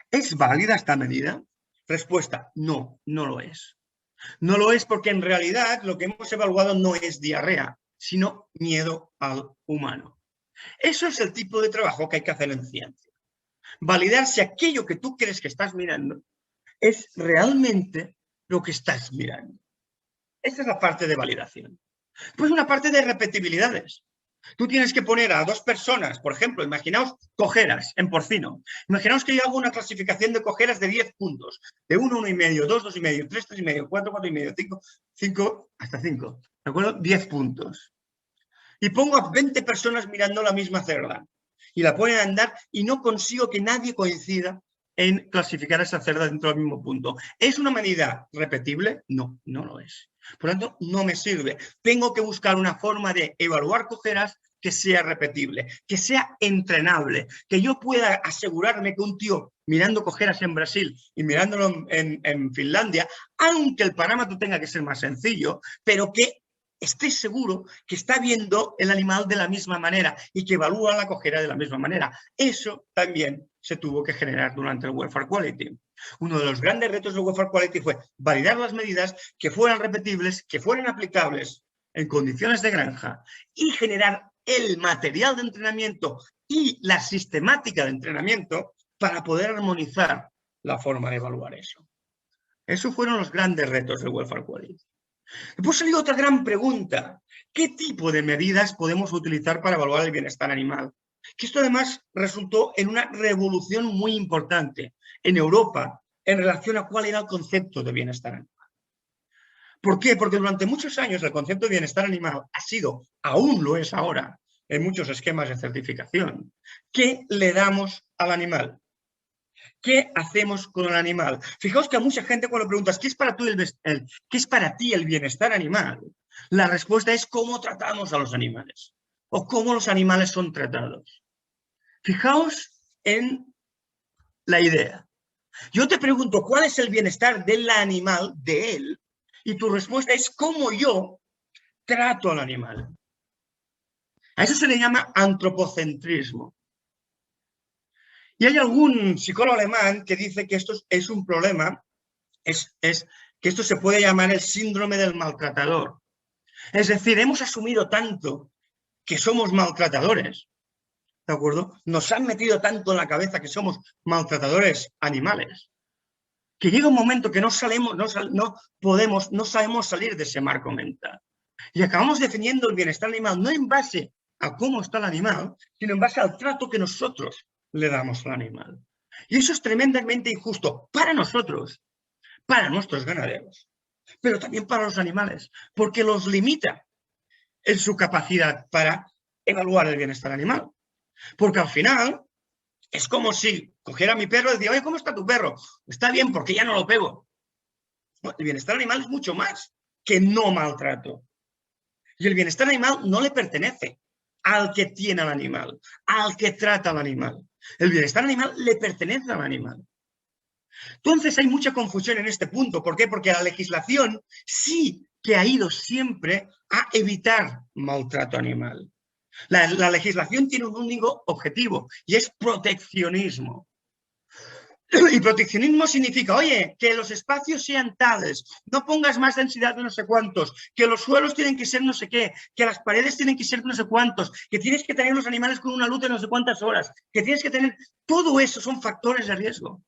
¿Es válida esta medida? Respuesta, no, no lo es. No lo es porque en realidad lo que hemos evaluado no es diarrea, sino miedo al humano. Eso es el tipo de trabajo que hay que hacer en ciencia. Validar si aquello que tú crees que estás mirando es realmente lo que estás mirando. Esa es la parte de validación. Pues una parte de repetibilidades. Tú tienes que poner a dos personas, por ejemplo, imaginaos cojeras en porcino. Imaginaos que yo hago una clasificación de cojeras de 10 puntos. De 1, 1,5, 2, 2,5, 3, 3,5, 4, 4,5, 5, 5, hasta 5. ¿De acuerdo? 10 puntos. Y pongo a 20 personas mirando la misma cerda. Y la ponen a andar y no consigo que nadie coincida en clasificar a esa cerda dentro del mismo punto. ¿Es una medida repetible? No, no lo es. Por lo tanto, no me sirve. Tengo que buscar una forma de evaluar cojeras que sea repetible, que sea entrenable, que yo pueda asegurarme que un tío mirando cojeras en Brasil y mirándolo en Finlandia, aunque el parámetro tenga que ser más sencillo, pero que esté seguro que está viendo el animal de la misma manera y que evalúa la cojera de la misma manera. Eso también se tuvo que generar durante el Welfare Quality. Uno de los grandes retos del Welfare Quality fue validar las medidas que fueran repetibles, que fueran aplicables en condiciones de granja y generar el material de entrenamiento y la sistemática de entrenamiento para poder armonizar la forma de evaluar eso. Esos fueron los grandes retos del Welfare Quality. Después salió otra gran pregunta. ¿Qué tipo de medidas podemos utilizar para evaluar el bienestar animal? Que esto además resultó en una revolución muy importante en Europa en relación a cuál era el concepto de bienestar animal. ¿Por qué? Porque durante muchos años el concepto de bienestar animal ha sido, aún lo es ahora, en muchos esquemas de certificación, ¿qué le damos al animal? ¿Qué hacemos con el animal? Fijaos que a mucha gente cuando preguntas ¿qué es para ti el bienestar animal? La respuesta es cómo tratamos a los animales o cómo los animales son tratados. Fijaos en la idea. Yo te pregunto ¿cuál es el bienestar del animal, de él? Y tu respuesta es cómo yo trato al animal. A eso se le llama antropocentrismo. Y hay algún psicólogo alemán que dice que esto es un problema, que esto se puede llamar el síndrome del maltratador. Es decir, hemos asumido tanto que somos maltratadores, ¿de acuerdo? Nos han metido tanto en la cabeza que somos maltratadores animales, que llega un momento que no sabemos salir de ese marco mental. Y acabamos definiendo el bienestar animal no en base a cómo está el animal, sino en base al trato que nosotros le damos al animal. Y eso es tremendamente injusto para nosotros, para nuestros ganaderos, pero también para los animales, porque los limita en su capacidad para evaluar el bienestar animal. Porque al final es como si cogiera a mi perro y decía, oye, ¿cómo está tu perro? Está bien, porque ya no lo pego. No, el bienestar animal es mucho más que no maltrato. Y el bienestar animal no le pertenece al que tiene al animal, al que trata al animal. El bienestar animal le pertenece al animal. Entonces hay mucha confusión en este punto. ¿Por qué? Porque la legislación sí que ha ido siempre a evitar maltrato animal. La legislación tiene un único objetivo y es proteccionismo. Y proteccionismo significa, oye, que los espacios sean tales, no pongas más densidad de no sé cuántos, que los suelos tienen que ser no sé qué, que las paredes tienen que ser no sé cuántos, que tienes que tener los animales con una luz de no sé cuántas horas, que tienes que tener... Todo eso son factores de riesgo.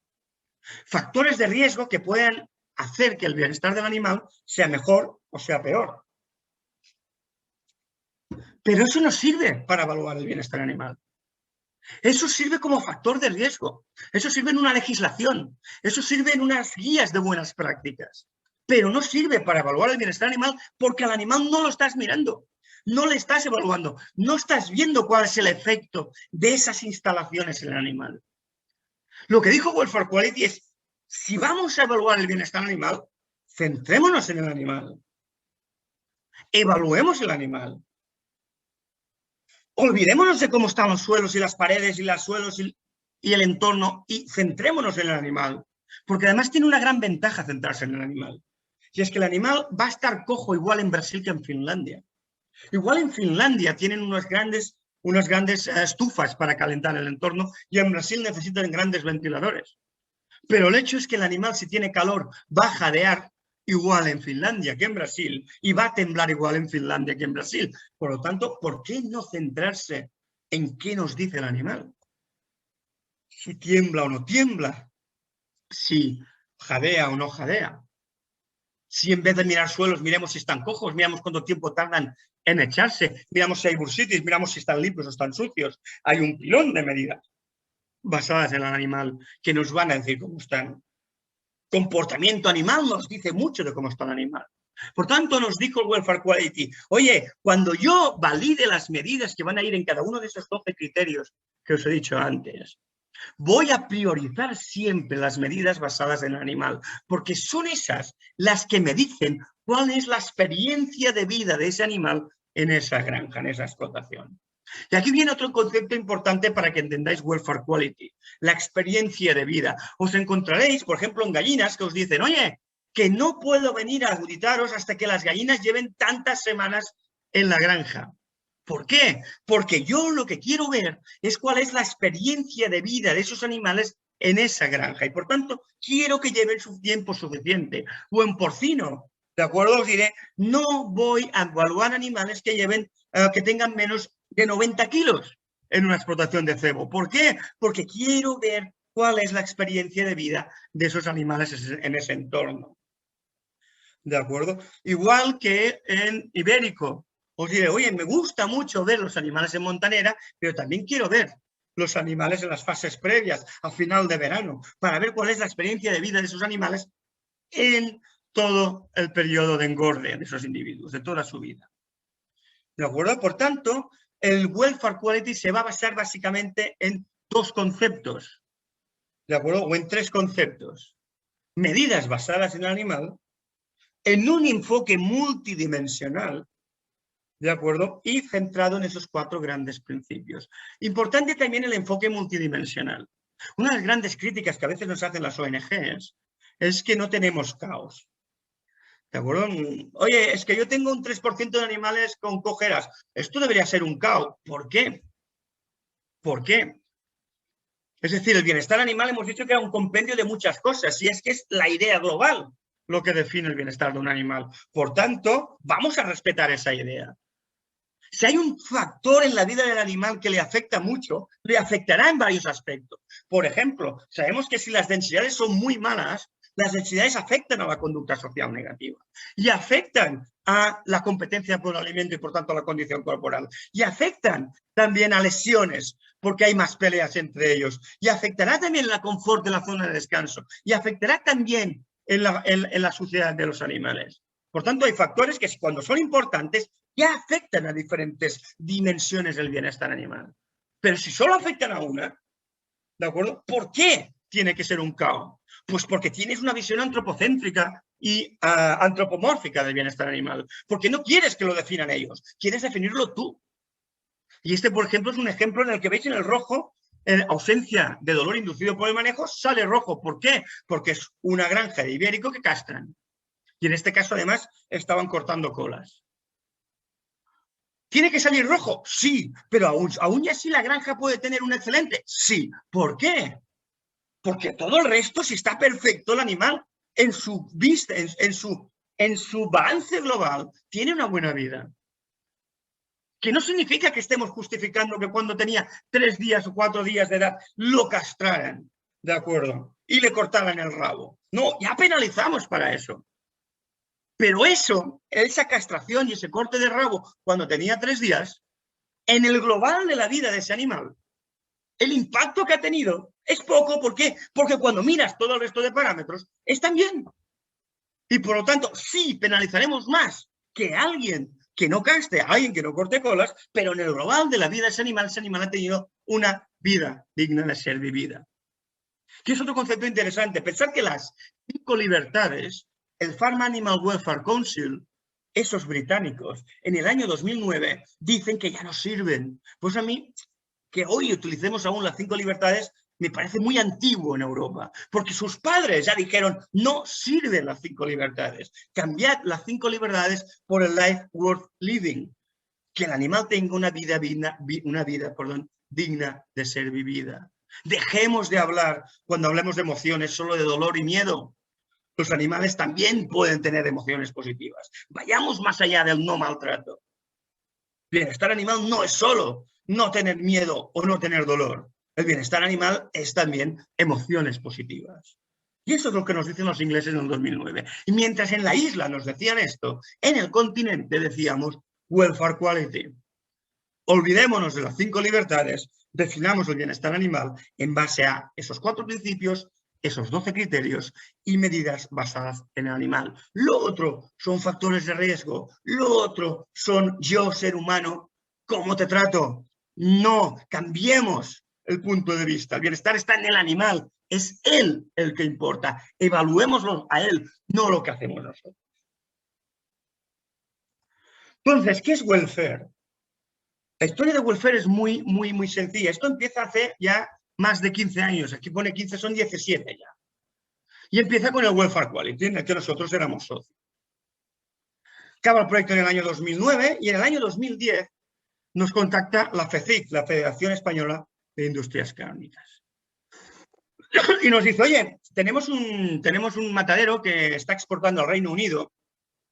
Factores de riesgo que pueden hacer que el bienestar del animal sea mejor o sea peor. Pero eso no sirve para evaluar el bienestar animal. Eso sirve como factor de riesgo. Eso sirve en una legislación. Eso sirve en unas guías de buenas prácticas. Pero no sirve para evaluar el bienestar animal porque al animal no lo estás mirando. No le estás evaluando. No estás viendo cuál es el efecto de esas instalaciones en el animal. Lo que dijo Welfare Quality es, si vamos a evaluar el bienestar animal, centrémonos en el animal. Evaluemos el animal. Olvidémonos de cómo están los suelos y las paredes y los suelos y el entorno y centrémonos en el animal. Porque además tiene una gran ventaja centrarse en el animal. Y es que el animal va a estar cojo igual en Brasil que en Finlandia. Igual en Finlandia tienen unas grandes estufas para calentar el entorno y en Brasil necesitan grandes ventiladores. Pero el hecho es que el animal, si tiene calor, va a jadear igual en Finlandia que en Brasil y va a temblar igual en Finlandia que en Brasil. Por lo tanto, ¿por qué no centrarse en qué nos dice el animal? Si tiembla o no tiembla, si jadea o no jadea. Si en vez de mirar suelos, miremos si están cojos, miramos cuánto tiempo tardan en echarse, miramos si hay bursitis, miramos si están limpios o están sucios. Hay un pilón de medidas basadas en el animal que nos van a decir cómo están. Comportamiento animal nos dice mucho de cómo está el animal. Por tanto, nos dijo el Welfare Quality, oye, cuando yo valide las medidas que van a ir en cada uno de esos 12 criterios que os he dicho antes, voy a priorizar siempre las medidas basadas en el animal, porque son esas las que me dicen cuál es la experiencia de vida de ese animal en esa granja, en esa explotación. Y aquí viene otro concepto importante para que entendáis Welfare Quality, la experiencia de vida. Os encontraréis, por ejemplo, en gallinas que os dicen, oye, que no puedo venir a auditaros hasta que las gallinas lleven tantas semanas en la granja. ¿Por qué? Porque yo lo que quiero ver es cuál es la experiencia de vida de esos animales en esa granja. Y por tanto, quiero que lleven su tiempo suficiente. O en porcino, ¿de acuerdo? Os diré, no voy a evaluar animales que lleven, que tengan menos de 90 kilos en una explotación de cebo. ¿Por qué? Porque quiero ver cuál es la experiencia de vida de esos animales en ese entorno. ¿De acuerdo? Igual que en ibérico. Os diré, oye, me gusta mucho ver los animales en montanera, pero también quiero ver los animales en las fases previas, a final de verano, para ver cuál es la experiencia de vida de esos animales en todo el periodo de engorde de esos individuos, de toda su vida. ¿De acuerdo? Por tanto, el Welfare Quality se va a basar básicamente en dos conceptos, ¿de acuerdo? O en tres conceptos. Medidas basadas en el animal, en un enfoque multidimensional, ¿de acuerdo? Y centrado en esos cuatro grandes principios. Importante también el enfoque multidimensional. Una de las grandes críticas que a veces nos hacen las ONGs es que no tenemos caos. ¿De acuerdo? Oye, es que yo tengo un 3% de animales con cojeras. Esto debería ser un caos. ¿Por qué? ¿Por qué? Es decir, el bienestar animal hemos dicho que era un compendio de muchas cosas, y es que es la idea global lo que define el bienestar de un animal. Por tanto, vamos a respetar esa idea. Si hay un factor en la vida del animal que le afecta mucho, le afectará en varios aspectos. Por ejemplo, sabemos que si las densidades son muy malas, las densidades afectan a la conducta social negativa y afectan a la competencia por el alimento y por tanto a la condición corporal, y afectan también a lesiones porque hay más peleas entre ellos, y afectará también la confort de la zona de descanso, y afectará también en la suciedad de los animales. Por tanto, hay factores que cuando son importantes ya afectan a diferentes dimensiones del bienestar animal. Pero si solo afectan a una, ¿de acuerdo? ¿Por qué tiene que ser un caos? Pues porque tienes una visión antropocéntrica y antropomórfica del bienestar animal. Porque no quieres que lo definan ellos, quieres definirlo tú. Y este, por ejemplo, es un ejemplo en el que veis en el rojo, ausencia de dolor inducido por el manejo, sale rojo. ¿Por qué? Porque es una granja de ibérico que castran. Y en este caso, además, estaban cortando colas. ¿Tiene que salir rojo? Sí, pero aún y así la granja puede tener un excelente. Sí. ¿Por qué? Porque todo el resto, si está perfecto el animal, en su vista, en su balance global, tiene una buena vida. Que no significa que estemos justificando que cuando tenía 3 días o 4 días de edad lo castraran, ¿de acuerdo? Y le cortaran el rabo. No, ya penalizamos para eso. Pero eso, esa castración y ese corte de rabo cuando tenía 3 días, en el global de la vida de ese animal, el impacto que ha tenido es poco. ¿Por qué? Porque cuando miras todo el resto de parámetros, están bien. Y por lo tanto, sí penalizaremos más que alguien que no castre, alguien que no corte colas, pero en el global de la vida de ese animal ha tenido una vida digna de ser vivida. Que es otro concepto interesante. Pensar que las 5 libertades, el Farm Animal Welfare Council, esos británicos, en el año 2009, dicen que ya no sirven. Pues a mí, que hoy utilicemos aún las 5 libertades, me parece muy antiguo en Europa, porque sus padres ya dijeron, no sirven las 5 libertades, cambiad las 5 libertades por el life worth living, que el animal tenga una vida digna de ser vivida. Dejemos de hablar, cuando hablemos de emociones, solo de dolor y miedo. Los animales también pueden tener emociones positivas. Vayamos más allá del no maltrato. Bienestar animal no es solo no tener miedo o no tener dolor. El bienestar animal es también emociones positivas. Y eso es lo que nos dicen los ingleses en el 2009. Y mientras en la isla nos decían esto, en el continente decíamos welfare quality. Olvidémonos de las 5 libertades, definamos el bienestar animal en base a esos 4 principios, esos 12 criterios y medidas basadas en el animal. Lo otro son factores de riesgo. Lo otro son yo, ser humano, ¿cómo te trato? No, cambiemos el punto de vista. El bienestar está en el animal. Es él el que importa. Evaluémoslo a él, no lo que hacemos nosotros. Entonces, ¿qué es welfare? La historia de welfare es muy, muy, muy sencilla. Esto empieza hace ya más de 15 años. Aquí pone 15, son 17 ya. Y empieza con el welfare quality, en el que nosotros éramos socios. Acaba el proyecto en el año 2009 y en el año 2010 nos contacta la FECIC, la Federación Española de Industrias Cárnicas. Y nos dice, oye, tenemos un matadero que está exportando al Reino Unido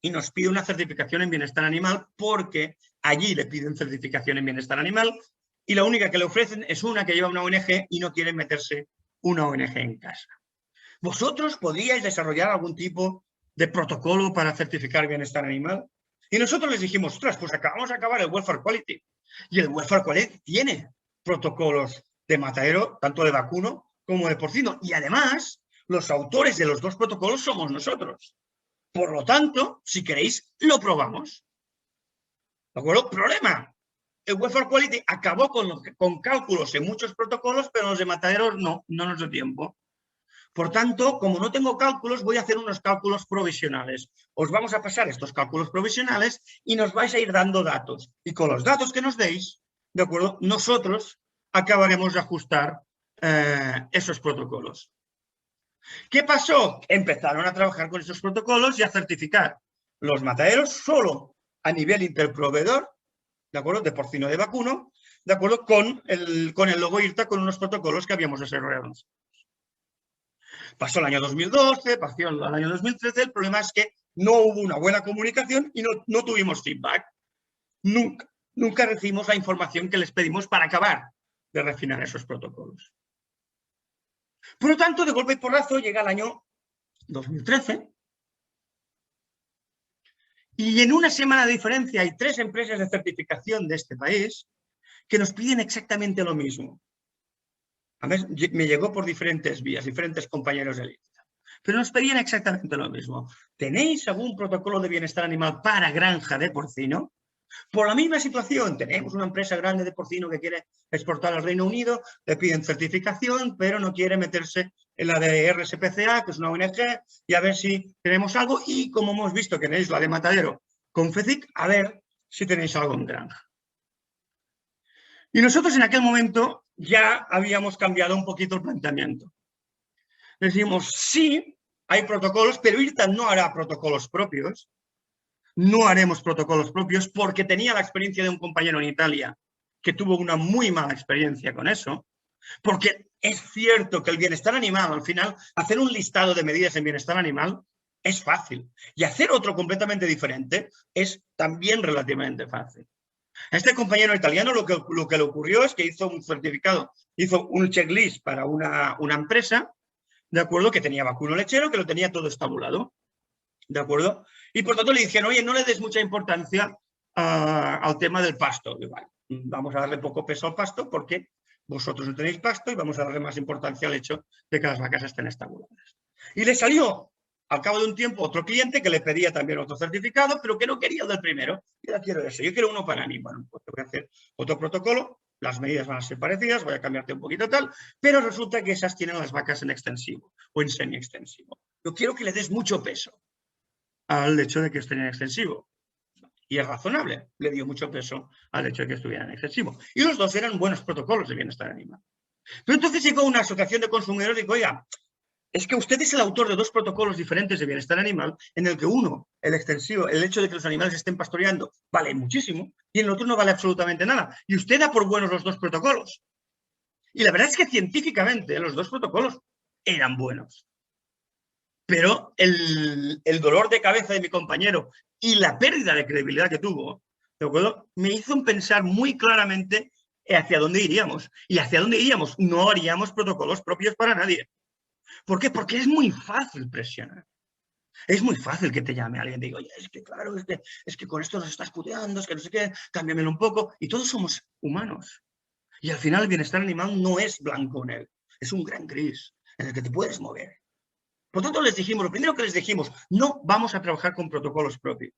y nos pide una certificación en bienestar animal porque allí le piden certificación en bienestar animal y la única que le ofrecen es una que lleva una ONG y no quieren meterse una ONG en casa. ¿Vosotros podríais desarrollar algún tipo de protocolo para certificar bienestar animal? Y nosotros les dijimos, ostras, pues acabamos de acabar el Welfare Quality. Y el Welfare Quality tiene protocolos de matadero, tanto de vacuno como de porcino. Y además, los autores de los 2 protocolos somos nosotros. Por lo tanto, si queréis, lo probamos. ¿De acuerdo? Problema. El Welfare Quality acabó con cálculos en muchos protocolos, pero los de mataderos no nos dio tiempo. Por tanto, como no tengo cálculos, voy a hacer unos cálculos provisionales. Os vamos a pasar estos cálculos provisionales y nos vais a ir dando datos. Y con los datos que nos deis, ¿de acuerdo? Nosotros acabaremos de ajustar esos protocolos. ¿Qué pasó? Empezaron a trabajar con esos protocolos y a certificar los mataderos solo a nivel interproveedor, ¿de acuerdo? De porcino de vacuno, ¿de acuerdo? Con el logo IRTA, con unos protocolos que habíamos desarrollado. Pasó el año 2012, pasó el año 2013, el problema es que no hubo una buena comunicación y no tuvimos feedback. Nunca recibimos la información que les pedimos para acabar de refinar esos protocolos. Por lo tanto, de golpe y porrazo llega el año 2013 y en una semana de diferencia hay 3 empresas de certificación de este país que nos piden exactamente lo mismo. A ver, me llegó por diferentes vías, diferentes compañeros de lista. Pero nos pedían exactamente lo mismo. ¿Tenéis algún protocolo de bienestar animal para granja de porcino? Por la misma situación, tenemos una empresa grande de porcino que quiere exportar al Reino Unido, le piden certificación, pero no quiere meterse en la de RSPCA, que es una ONG, y a ver si tenemos algo. Y como hemos visto que tenéis la de matadero con FECIC, a ver si tenéis algo en granja. Y nosotros en aquel momento ya habíamos cambiado un poquito el planteamiento. Decimos, sí, hay protocolos, pero IRTA no hará protocolos propios. No haremos protocolos propios porque tenía la experiencia de un compañero en Italia que tuvo una muy mala experiencia con eso. Porque es cierto que el bienestar animal, al final, hacer un listado de medidas en bienestar animal es fácil. Y hacer otro completamente diferente es también relativamente fácil. A este compañero italiano lo que le ocurrió es que hizo un certificado, hizo un checklist para una empresa, ¿de acuerdo? Que tenía vacuno lechero, que lo tenía todo estabulado, ¿de acuerdo? Y por tanto le dijeron, oye, no le des mucha importancia al tema del pasto. Y bueno, vamos a darle poco peso al pasto porque vosotros no tenéis pasto y vamos a darle más importancia al hecho de que las vacas estén estabuladas. Y le salió, al cabo de un tiempo, otro cliente que le pedía también otro certificado, pero que no quería el del primero. Yo ya quiero ese, yo quiero uno para mí. Bueno, pues te voy a hacer otro protocolo, las medidas van a ser parecidas, voy a cambiarte un poquito tal, pero resulta que esas tienen las vacas en extensivo o en semi-extensivo. Yo quiero que le des mucho peso al hecho de que estén en extensivo. Y es razonable, le dio mucho peso al hecho de que estuvieran en extensivo. Y los dos eran buenos protocolos de bienestar animal. Pero entonces llegó una asociación de consumidores y dijo, oiga, es que usted es el autor de dos protocolos diferentes de bienestar animal, en el que uno, el extensivo, el hecho de que los animales estén pastoreando, vale muchísimo, y en el otro no vale absolutamente nada. Y usted da por buenos los dos protocolos. Y la verdad es que científicamente los dos protocolos eran buenos. Pero el dolor de cabeza de mi compañero y la pérdida de credibilidad que tuvo, ¿de acuerdo?, me hizo pensar muy claramente hacia dónde iríamos. Y hacia dónde iríamos. No haríamos protocolos propios para nadie. ¿Por qué? Porque es muy fácil presionar. Es muy fácil que te llame alguien y te diga, oye, es que claro, es que con esto nos estás puteando, es que no sé qué, cámbiamelo un poco. Y todos somos humanos. Y al final el bienestar animal no es blanco o negro. Es un gran gris en el que te puedes mover. Por tanto, les dijimos, lo primero que les dijimos, no vamos a trabajar con protocolos propios.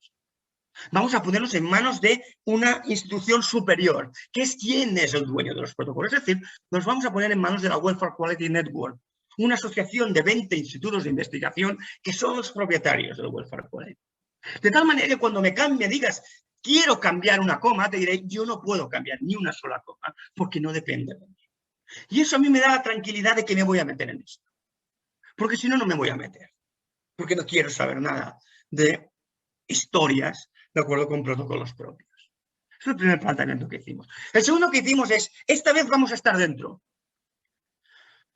Vamos a ponernos en manos de una institución superior, que es quien es el dueño de los protocolos. Es decir, nos vamos a poner en manos de la Welfare Quality Network, una asociación de 20 institutos de investigación que son los propietarios del Welfare Quality. De tal manera que cuando me digas, quiero cambiar una coma, te diré, yo no puedo cambiar ni una sola coma, porque no depende de mí. Y eso a mí me da la tranquilidad de que me voy a meter en esto. Porque si no, no me voy a meter. Porque no quiero saber nada de historias de acuerdo con protocolos propios. Es el primer planteamiento que hicimos. El segundo que hicimos es, esta vez vamos a estar dentro.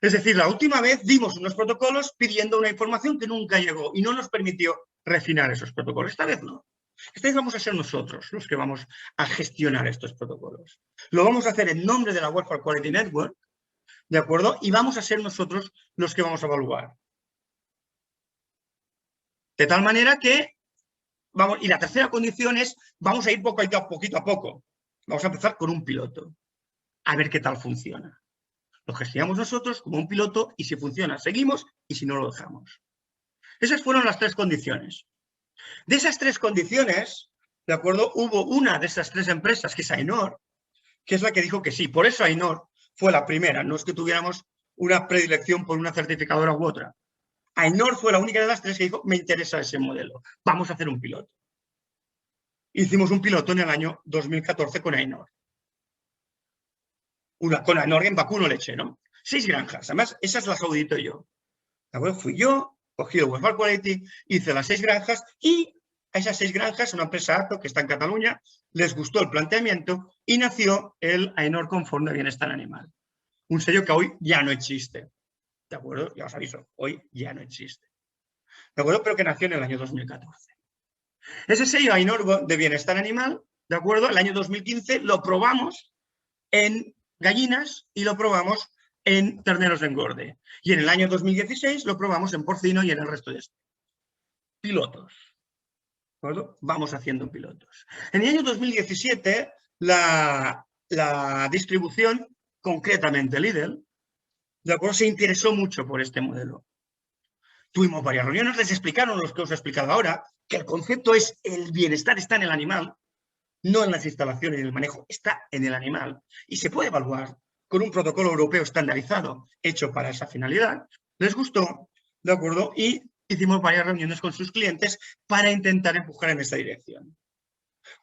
Es decir, la última vez dimos unos protocolos pidiendo una información que nunca llegó y no nos permitió refinar esos protocolos. Esta vez no. Esta vez vamos a ser nosotros los que vamos a gestionar estos protocolos. Lo vamos a hacer en nombre de la Welfare Quality Network, ¿de acuerdo? Y vamos a ser nosotros los que vamos a evaluar. De tal manera que, vamos, y la tercera condición es, vamos a ir poquito a poco. Vamos a empezar con un piloto, a ver qué tal funciona. Lo gestionamos nosotros como un piloto y si funciona, seguimos y si no, lo dejamos. Esas fueron las tres condiciones. De esas tres condiciones, ¿de acuerdo? Hubo una de esas tres empresas, que es AENOR, que es la que dijo que sí. Por eso AENOR fue la primera. No es que tuviéramos una predilección por una certificadora u otra. AENOR fue la única de las tres que dijo, me interesa ese modelo, vamos a hacer un piloto. Hicimos un piloto en el año 2014 con AENOR. Con AENOR en vacuno lechero. 6 granjas, además esas las audito yo. ¿De fui yo, cogí el Welfare Quality, hice las 6 granjas y a esas 6 granjas, una empresa ACTO que está en Cataluña, les gustó el planteamiento y nació el AENOR Conforme de Bienestar Animal. Un sello que hoy ya no existe. ¿De acuerdo? Ya os aviso, hoy ya no existe. ¿De acuerdo? Pero que nació en el año 2014. Ese sello AENOR de Bienestar Animal, ¿de acuerdo? El año 2015 lo probamos en gallinas y lo probamos en terneros de engorde. Y en el año 2016 lo probamos en porcino y en el resto de esto. Pilotos. ¿De acuerdo? Vamos haciendo pilotos. En el año 2017 la distribución, concretamente Lidl, ¿de acuerdo?, se interesó mucho por este modelo. Tuvimos varias reuniones, les explicaron lo que os he explicado ahora, que el concepto es el bienestar está en el animal, no en las instalaciones y el manejo, está en el animal. Y se puede evaluar con un protocolo europeo estandarizado hecho para esa finalidad. Les gustó, ¿de acuerdo? Y hicimos varias reuniones con sus clientes para intentar empujar en esa dirección.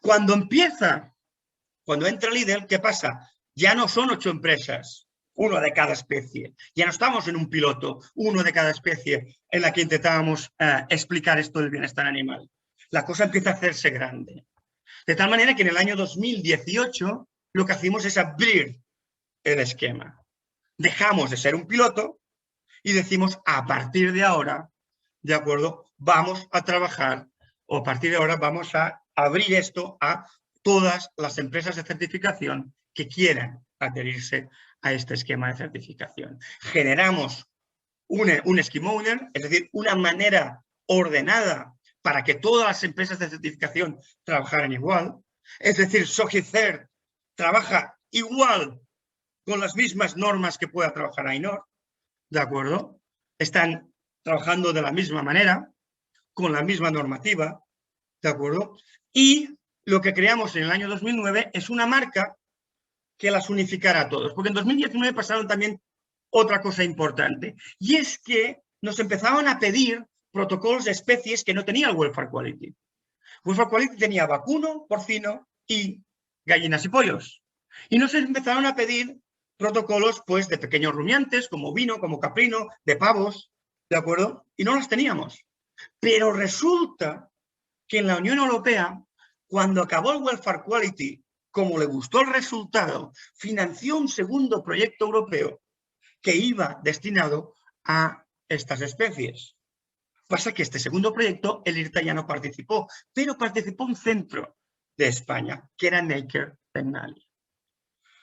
Cuando entra Lidl, ¿qué pasa? Ya no son 8 empresas, uno de cada especie. Ya no estamos en un piloto, uno de cada especie, en la que intentábamos explicar esto del bienestar animal. La cosa empieza a hacerse grande. De tal manera que en el año 2018 lo que hacemos es abrir el esquema. Dejamos de ser un piloto y decimos, a partir de ahora, ¿de acuerdo? Vamos a trabajar, o a partir de ahora vamos a abrir esto a todas las empresas de certificación que quieran adherirse a este esquema de certificación. Generamos un scheme owner, es decir, una manera ordenada para que todas las empresas de certificación trabajaran igual. Es decir, SOGICERT trabaja igual con las mismas normas que pueda trabajar AENOR, ¿de acuerdo? Están trabajando de la misma manera, con la misma normativa, ¿de acuerdo? Y lo que creamos en el año 2009 es una marca que las unificara a todos, porque en 2019 pasaron también otra cosa importante, y es que nos empezaban a pedir protocolos de especies que no tenía el Welfare Quality. Welfare Quality tenía vacuno, porcino y gallinas y pollos. Y nos empezaron a pedir protocolos pues, de pequeños rumiantes, como ovino, como caprino, de pavos, ¿de acuerdo? Y no las teníamos. Pero resulta que en la Unión Europea, cuando acabó el Welfare Quality, como le gustó el resultado, financió un segundo proyecto europeo que iba destinado a estas especies. Pasa que este segundo proyecto, el IRTA ya no participó, pero participó un centro de España, que era Naker Technology.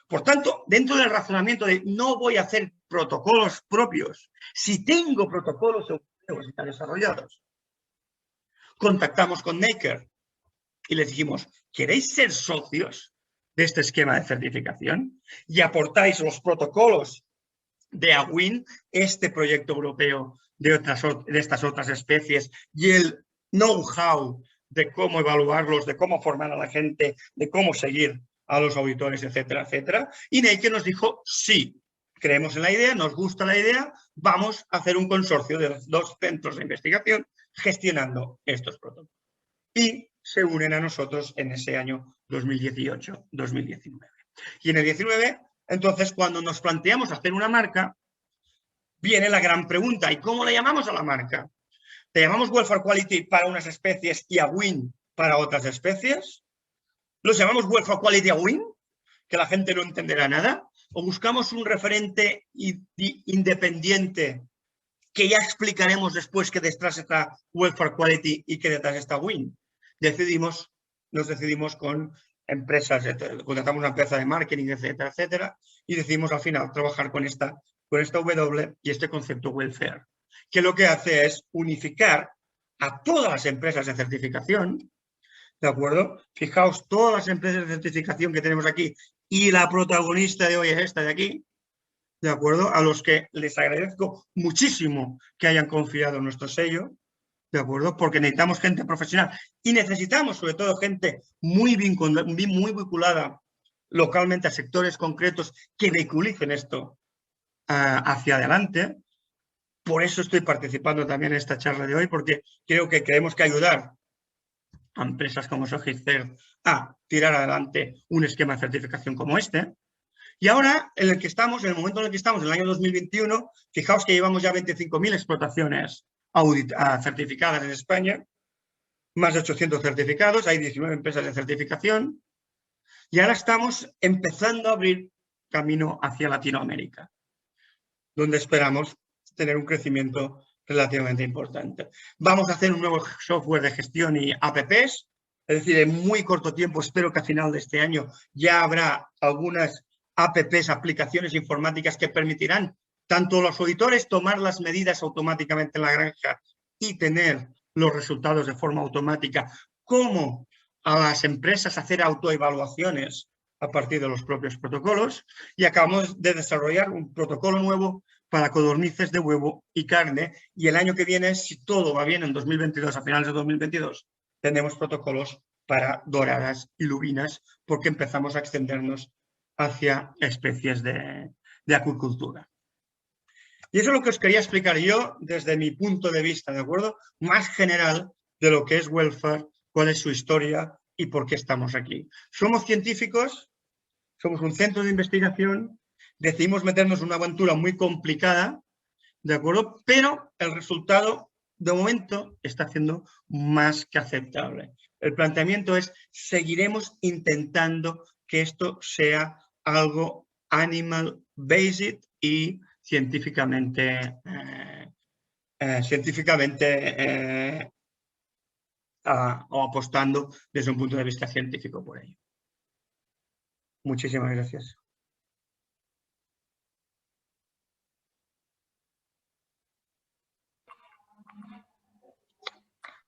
Por tanto, dentro del razonamiento de no voy a hacer protocolos propios, si tengo protocolos europeos ya desarrollados, contactamos con Naker y les dijimos, ¿queréis ser socios de este esquema de certificación? Y aportáis los protocolos de AWIN, este proyecto europeo de estas otras especies, y el know-how de cómo evaluarlos, de cómo formar a la gente, de cómo seguir a los auditores, etcétera, etcétera. Y Naker nos dijo, sí, creemos en la idea, nos gusta la idea, vamos a hacer un consorcio de los 2 centros de investigación gestionando estos protocolos. Y se unen a nosotros en ese año 2018-2019. Y en el 19, entonces, cuando nos planteamos hacer una marca, viene la gran pregunta, ¿y cómo le llamamos a la marca? ¿Le llamamos Welfare Quality para unas especies y AWIN para otras especies? ¿Los llamamos Welfare Quality AWIN? Que la gente no entenderá nada. ¿O buscamos un referente independiente que ya explicaremos después que detrás está Welfare Quality y que detrás está AWIN? Nos decidimos con empresas, contratamos una empresa de marketing, etcétera, etcétera, y decidimos al final trabajar con esta W y este concepto welfare, que lo que hace es unificar a todas las empresas de certificación, ¿de acuerdo? Fijaos, todas las empresas de certificación que tenemos aquí, y la protagonista de hoy es esta de aquí, ¿de acuerdo? A los que les agradezco muchísimo que hayan confiado en nuestro sello, ¿de acuerdo? Porque necesitamos gente profesional y necesitamos sobre todo gente muy vinculada localmente a sectores concretos que vehiculicen esto hacia adelante. Por eso estoy participando también en esta charla de hoy, porque creo que tenemos que ayudar a empresas como SOGICERT a tirar adelante un esquema de certificación como este. Y ahora, en el momento en el que estamos, en el año 2021, fijaos que llevamos ya 25.000 explotaciones certificadas en España, más de 800 certificados, hay 19 empresas de certificación, y ahora estamos empezando a abrir camino hacia Latinoamérica, donde esperamos tener un crecimiento relativamente importante. Vamos a hacer un nuevo software de gestión y apps, es decir, en muy corto tiempo, espero que a final de este año ya habrá algunas apps, aplicaciones informáticas que permitirán tanto a los auditores tomar las medidas automáticamente en la granja y tener los resultados de forma automática, como a las empresas hacer autoevaluaciones a partir de los propios protocolos. Y acabamos de desarrollar un protocolo nuevo para codornices de huevo y carne, y el año que viene, si todo va bien, en 2022, a finales de 2022, tenemos protocolos para doradas y lubinas, porque empezamos a extendernos hacia especies de acuicultura. Y eso es lo que os quería explicar yo desde mi punto de vista, ¿de acuerdo? Más general de lo que es welfare, cuál es su historia y por qué estamos aquí. Somos científicos somos un centro de investigación, decidimos meternos en una aventura muy complicada, ¿de acuerdo? Pero el resultado, de momento, está siendo más que aceptable. El planteamiento es, seguiremos intentando que esto sea algo animal-based y científicamente o apostando desde un punto de vista científico por ello. Muchísimas gracias.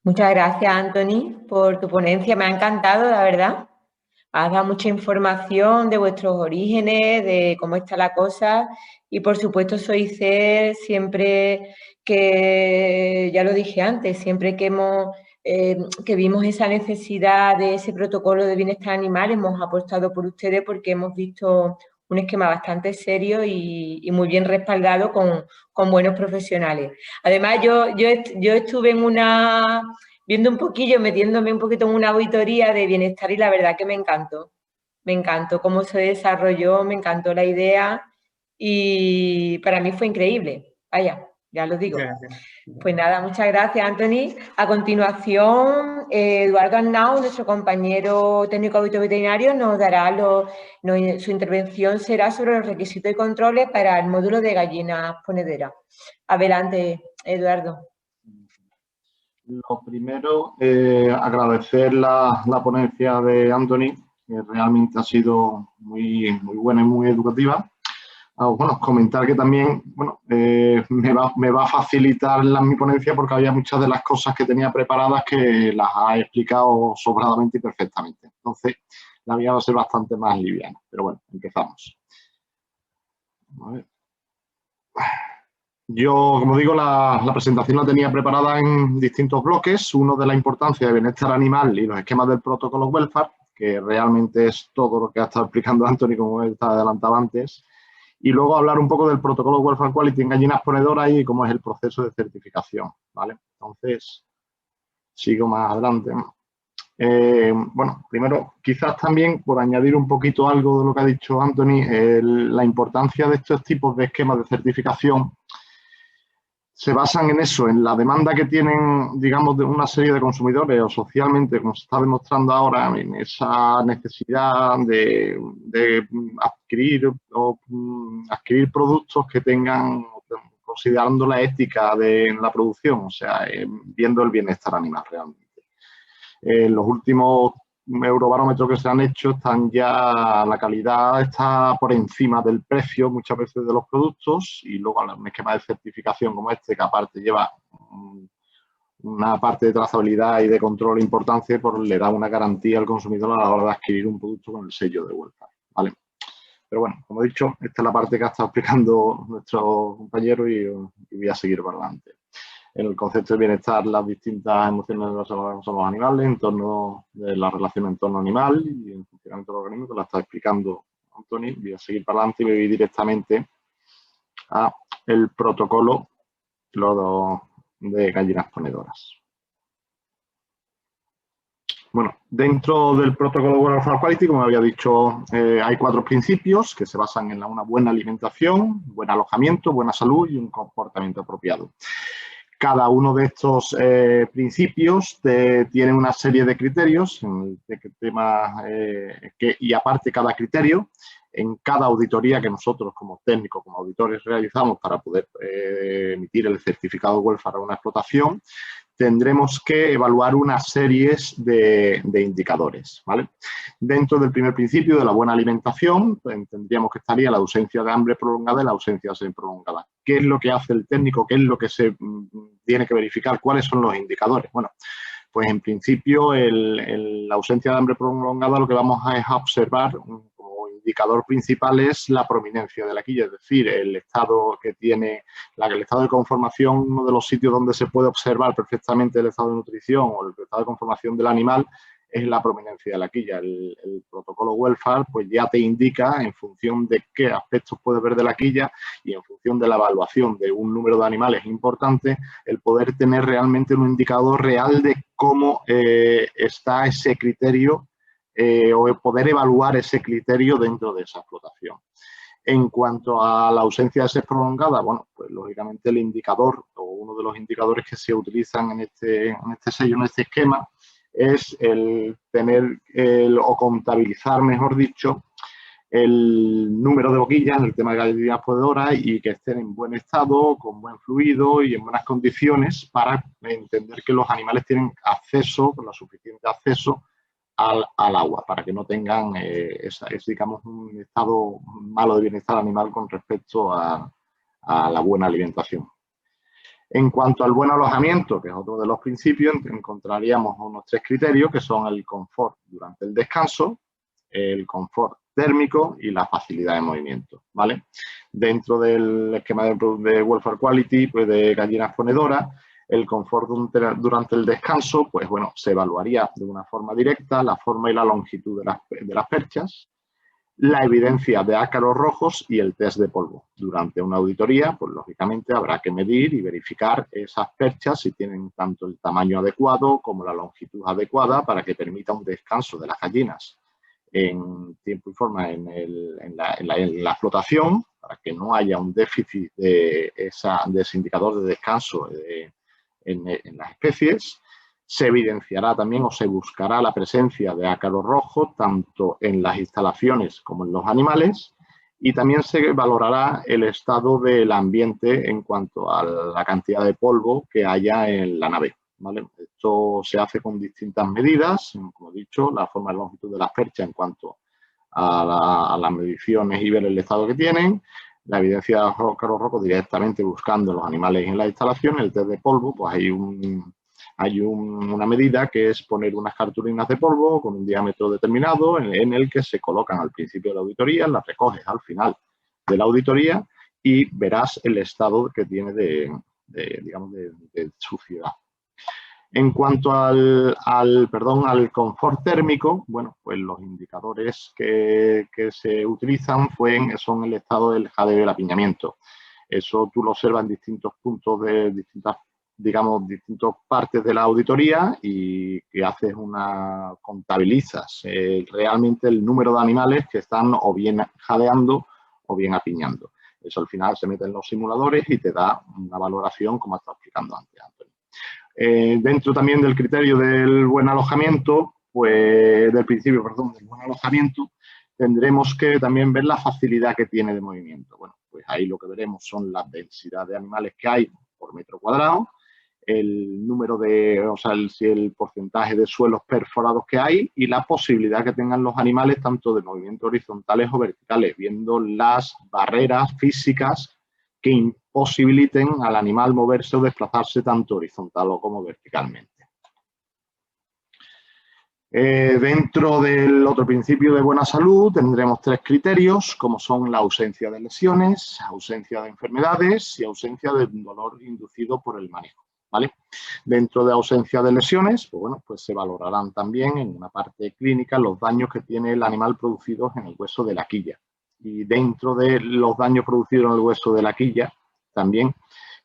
Muchas gracias, Anthony, por tu ponencia. Me ha encantado, la verdad. Has dado mucha información de vuestros orígenes, de cómo está la cosa y, por supuesto, SOICER siempre que, ya lo dije antes, siempre que que vimos esa necesidad de ese protocolo de bienestar animal, hemos apostado por ustedes porque hemos visto un esquema bastante serio y muy bien respaldado con buenos profesionales. Además, yo estuve viendo un poquillo, metiéndome un poquito en una auditoría de bienestar y la verdad que me encantó. Me encantó cómo se desarrolló, me encantó la idea y para mí fue increíble. Vaya, ya lo digo. Gracias. Pues nada, muchas gracias, Anthony. A continuación, Eduardo Arnau, nuestro compañero técnico audito veterinario, nos dará su intervención será sobre los requisitos y controles para el módulo de gallinas ponederas. Adelante, Eduardo. Lo primero, agradecer la ponencia de Anthony, que realmente ha sido muy buena y muy educativa. Bueno, comentar que también me va a facilitar mi ponencia porque había muchas de las cosas que tenía preparadas que las ha explicado sobradamente y perfectamente. Entonces, la mía va a ser bastante más liviana. Pero bueno, empezamos. A ver. Yo, como digo, la presentación la tenía preparada en distintos bloques. Uno de la importancia de bienestar animal y los esquemas del protocolo welfare, que realmente es todo lo que ha estado explicando Anthony, como él estaba adelantado antes. Y luego hablar un poco del protocolo Welfare Quality en gallinas ponedoras y cómo es el proceso de certificación, ¿vale? Entonces, sigo más adelante. Bueno, primero, quizás también, por añadir un poquito algo de lo que ha dicho Anthony, la importancia de estos tipos de esquemas de certificación se basan en eso, en la demanda que tienen, digamos, de una serie de consumidores o socialmente, como se está demostrando ahora, en esa necesidad de adquirir productos que tengan, considerando la ética en la producción, o sea, viendo el bienestar animal realmente. Los últimos eurobarómetros que se han hecho la calidad está por encima del precio muchas veces de los productos y luego un esquema de certificación como este que aparte lleva una parte de trazabilidad y de control importante, pues le da una garantía al consumidor a la hora de adquirir un producto con el sello de welfare, ¿vale? Pero bueno, como he dicho, esta es la parte que ha estado explicando nuestro compañero y voy a seguir para adelante. En el concepto de bienestar, las distintas emociones de los animales, en torno de la relación entorno-animal y el funcionamiento del organismo, que la está explicando Anthony. Voy a seguir para adelante y voy directamente a el protocolo de gallinas ponedoras. Bueno, dentro del protocolo Welfare Quality, como había dicho, hay 4 principios que se basan en una buena alimentación, buen alojamiento, buena salud y un comportamiento apropiado. Cada uno de estos principios tiene una serie de criterios y aparte cada criterio, en cada auditoría que nosotros como técnicos, como auditores realizamos para poder emitir el certificado welfare a una explotación, tendremos que evaluar una serie de indicadores, ¿vale? Dentro del primer principio de la buena alimentación, pues, tendríamos que estaría la ausencia de hambre prolongada y la ausencia de sed prolongada. ¿Qué es lo que hace el técnico? ¿Qué es lo que se tiene que verificar? ¿Cuáles son los indicadores? Bueno, pues en principio la ausencia de hambre prolongada lo que vamos a observar como indicador principal es la prominencia de la quilla, es decir, el estado que tiene, el estado de conformación, uno de los sitios donde se puede observar perfectamente el estado de nutrición o el estado de conformación del animal es la prominencia de la quilla. El protocolo welfare pues ya te indica en función de qué aspectos puedes ver de la quilla y en función de la evaluación de un número de animales importante, el poder tener realmente un indicador real de cómo está ese criterio o poder evaluar ese criterio dentro de esa explotación. En cuanto a la ausencia de sed prolongada, bueno, pues lógicamente el indicador o uno de los indicadores que se utilizan en este sello, en este esquema, es el tener o contabilizar, mejor dicho, el número de boquillas, el tema de gallinas ponedoras, y que estén en buen estado, con buen fluido y en buenas condiciones para entender que los animales tienen acceso, con lo suficiente acceso al agua, para que no tengan digamos, un estado malo de bienestar animal con respecto a la buena alimentación. En cuanto al buen alojamiento, que es otro de los principios, encontraríamos unos 3 criterios, que son el confort durante el descanso, el confort térmico y la facilidad de movimiento, ¿vale? Dentro del esquema de Welfare Quality, pues de gallinas ponedoras, el confort durante el descanso, pues bueno, se evaluaría de una forma directa la forma y la longitud de las perchas, la evidencia de ácaros rojos y el test de polvo. Durante una auditoría, pues lógicamente habrá que medir y verificar esas perchas si tienen tanto el tamaño adecuado como la longitud adecuada para que permita un descanso de las gallinas en tiempo y forma en la explotación, para que no haya un déficit de ese indicador de descanso en las especies. Se evidenciará también o se buscará la presencia de ácaros rojos tanto en las instalaciones como en los animales, y también se valorará el estado del ambiente en cuanto a la cantidad de polvo que haya en la nave, ¿vale? Esto se hace con distintas medidas, como he dicho, la forma y longitud de las perchas en cuanto a las mediciones y ver el estado que tienen, la evidencia de ácaros rojos directamente buscando los animales en la instalación, el test de polvo, pues hay una medida que es poner unas cartulinas de polvo con un diámetro determinado en el que se colocan al principio de la auditoría, las recoges al final de la auditoría y verás el estado que tiene de suciedad. En cuanto al confort térmico, bueno, pues los indicadores que se utilizan son el estado del jadeo y el apiñamiento. Eso tú lo observas en distintos puntos de distintas partes de la auditoría y que contabilizas realmente el número de animales que están o bien jadeando o bien apiñando. Eso al final se mete en los simuladores y te da una valoración, como estaba explicando antes, Antonio. Dentro también del criterio del buen alojamiento, del buen alojamiento, tendremos que también ver la facilidad que tiene de movimiento. Bueno, pues ahí lo que veremos son la densidad de animales que hay por metro cuadrado, el número el porcentaje de suelos perforados que hay y la posibilidad que tengan los animales tanto de movimientos horizontales o verticales, viendo las barreras físicas que imposibiliten al animal moverse o desplazarse tanto horizontal o como verticalmente. Dentro del otro principio de buena salud tendremos 3 criterios, como son la ausencia de lesiones, ausencia de enfermedades y ausencia de dolor inducido por el manejo, ¿vale? Dentro de ausencia de lesiones, pues se valorarán también en una parte clínica los daños que tiene el animal producidos en el hueso de la quilla. Y dentro de los daños producidos en el hueso de la quilla también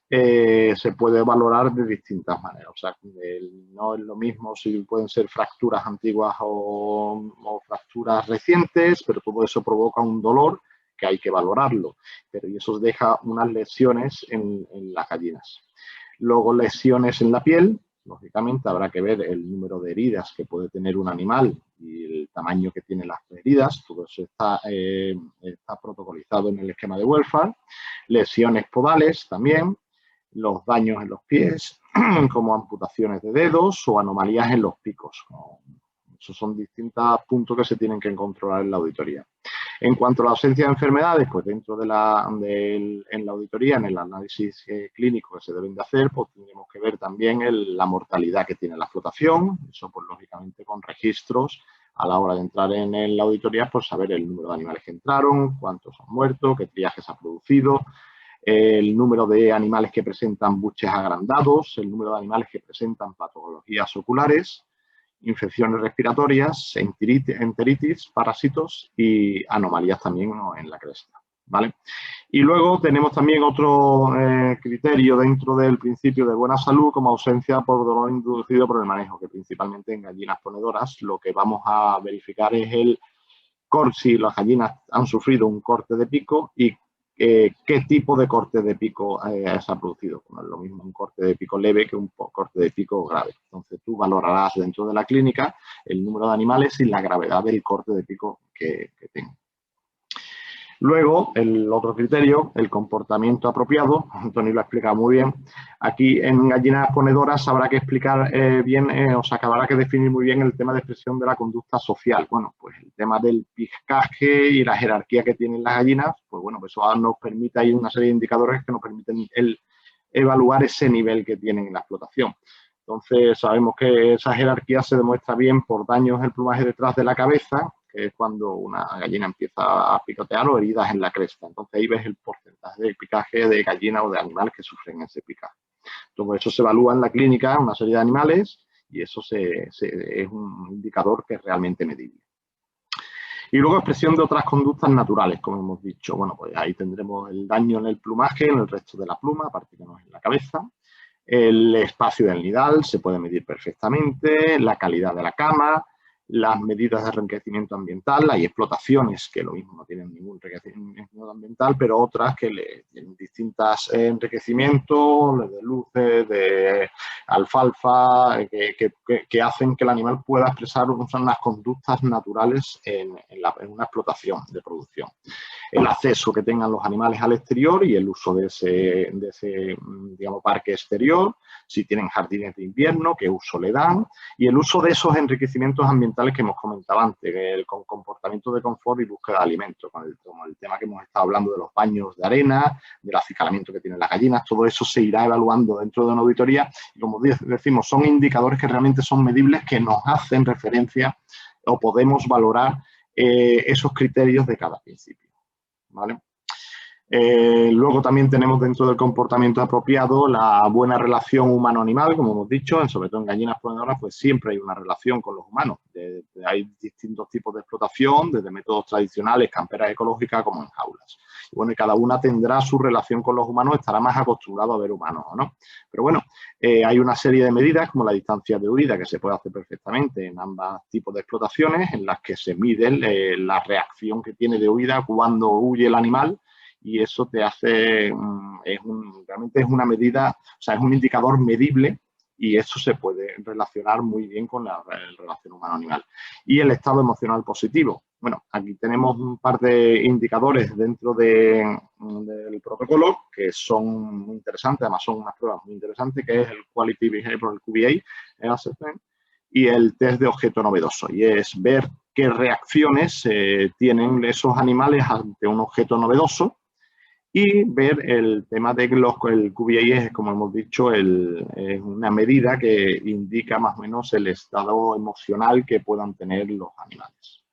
se puede valorar de distintas maneras. O sea, no es lo mismo si pueden ser fracturas antiguas o fracturas recientes, pero todo eso provoca un dolor que hay que valorarlo. Pero eso deja unas lesiones en las gallinas. Luego, lesiones en la piel. Lógicamente, habrá que ver el número de heridas que puede tener un animal y el tamaño que tienen las heridas. Todo eso está protocolizado en el esquema de welfare. Lesiones podales también. Los daños en los pies, como amputaciones de dedos o anomalías en los picos. Esos son distintos puntos que se tienen que controlar en la auditoría. En cuanto a la ausencia de enfermedades, pues dentro en la auditoría, en el análisis clínico que se deben de hacer, pues tendremos que ver también la mortalidad que tiene la explotación. Eso, pues lógicamente, con registros a la hora de entrar en la auditoría, pues saber el número de animales que entraron, cuántos han muerto, qué triaje se ha producido, el número de animales que presentan buches agrandados, el número de animales que presentan patologías oculares, infecciones respiratorias, enteritis, parásitos y anomalías también en la cresta. ¿vale? Y luego tenemos también otro criterio dentro del principio de buena salud como ausencia por dolor inducido por el manejo, que principalmente en gallinas ponedoras lo que vamos a verificar es el si las gallinas han sufrido un corte de pico y qué tipo de corte de pico se ha producido. No es lo mismo un corte de pico leve que un corte de pico grave. Entonces tú valorarás dentro de la clínica el número de animales y la gravedad del corte de pico que tengan. Luego, el otro criterio, el comportamiento apropiado, Antonio lo ha explicado muy bien. Aquí en gallinas ponedoras habrá que explicar bien, o sea, que habrá que definir muy bien el tema de expresión de la conducta social. Bueno, pues el tema del picaje y la jerarquía que tienen las gallinas, pues bueno, pues eso nos permite, hay una serie de indicadores que nos permiten evaluar ese nivel que tienen en la explotación. Entonces, sabemos que esa jerarquía se demuestra bien por daños en el plumaje detrás de la cabeza, que es cuando una gallina empieza a picotear, o heridas en la cresta. Entonces ahí ves el porcentaje de picaje de gallina o de animales que sufren ese picaje. Todo eso se evalúa en la clínica, una serie de animales, y eso es un indicador que es realmente medible. Y luego expresión de otras conductas naturales, como hemos dicho. Bueno, pues ahí tendremos el daño en el plumaje, en el resto de la pluma, aparte que no es en la cabeza. El espacio del nidal se puede medir perfectamente, la calidad de la cama, las medidas de enriquecimiento ambiental. Hay explotaciones que lo mismo no tienen ningún enriquecimiento ambiental, pero otras que tienen distintos enriquecimientos, de luces, de alfalfa, que hacen que el animal pueda expresar unas conductas naturales en una explotación de producción. El acceso que tengan los animales al exterior y el uso de ese digamos, parque exterior, si tienen jardines de invierno, qué uso le dan, y el uso de esos enriquecimientos ambientales que hemos comentado antes, el comportamiento de confort y búsqueda de alimentos, como el tema que hemos estado hablando de los baños de arena, del acicalamiento que tienen las gallinas. Todo eso se irá evaluando dentro de una auditoría y, como decimos, son indicadores que realmente son medibles, que nos hacen referencia o podemos valorar esos criterios de cada principio, ¿vale? Luego también tenemos dentro del comportamiento apropiado la buena relación humano-animal, como hemos dicho, sobre todo en gallinas ponedoras, pues siempre hay una relación con los humanos. Hay distintos tipos de explotación, desde métodos tradicionales, camperas ecológicas, como en jaulas. Y bueno, y cada una tendrá su relación con los humanos, estará más acostumbrado a ver humanos, ¿no? Pero bueno, hay una serie de medidas, como la distancia de huida, que se puede hacer perfectamente en ambos tipos de explotaciones, en las que se mide la reacción que tiene de huida cuando huye el animal, y eso te hace, realmente es una medida, o sea, es un indicador medible, y eso se puede relacionar muy bien con la relación humano-animal. Y el estado emocional positivo. Bueno, aquí tenemos un par de indicadores dentro del protocolo que son muy interesantes, además son unas pruebas muy interesantes, que es el Quality Behavioral QBA Assessment y el test de objeto novedoso, y es ver qué reacciones tienen esos animales ante un objeto novedoso, y ver el tema de que el QBA es, como hemos dicho, es una medida que indica más o menos el estado emocional que puedan tener los animales,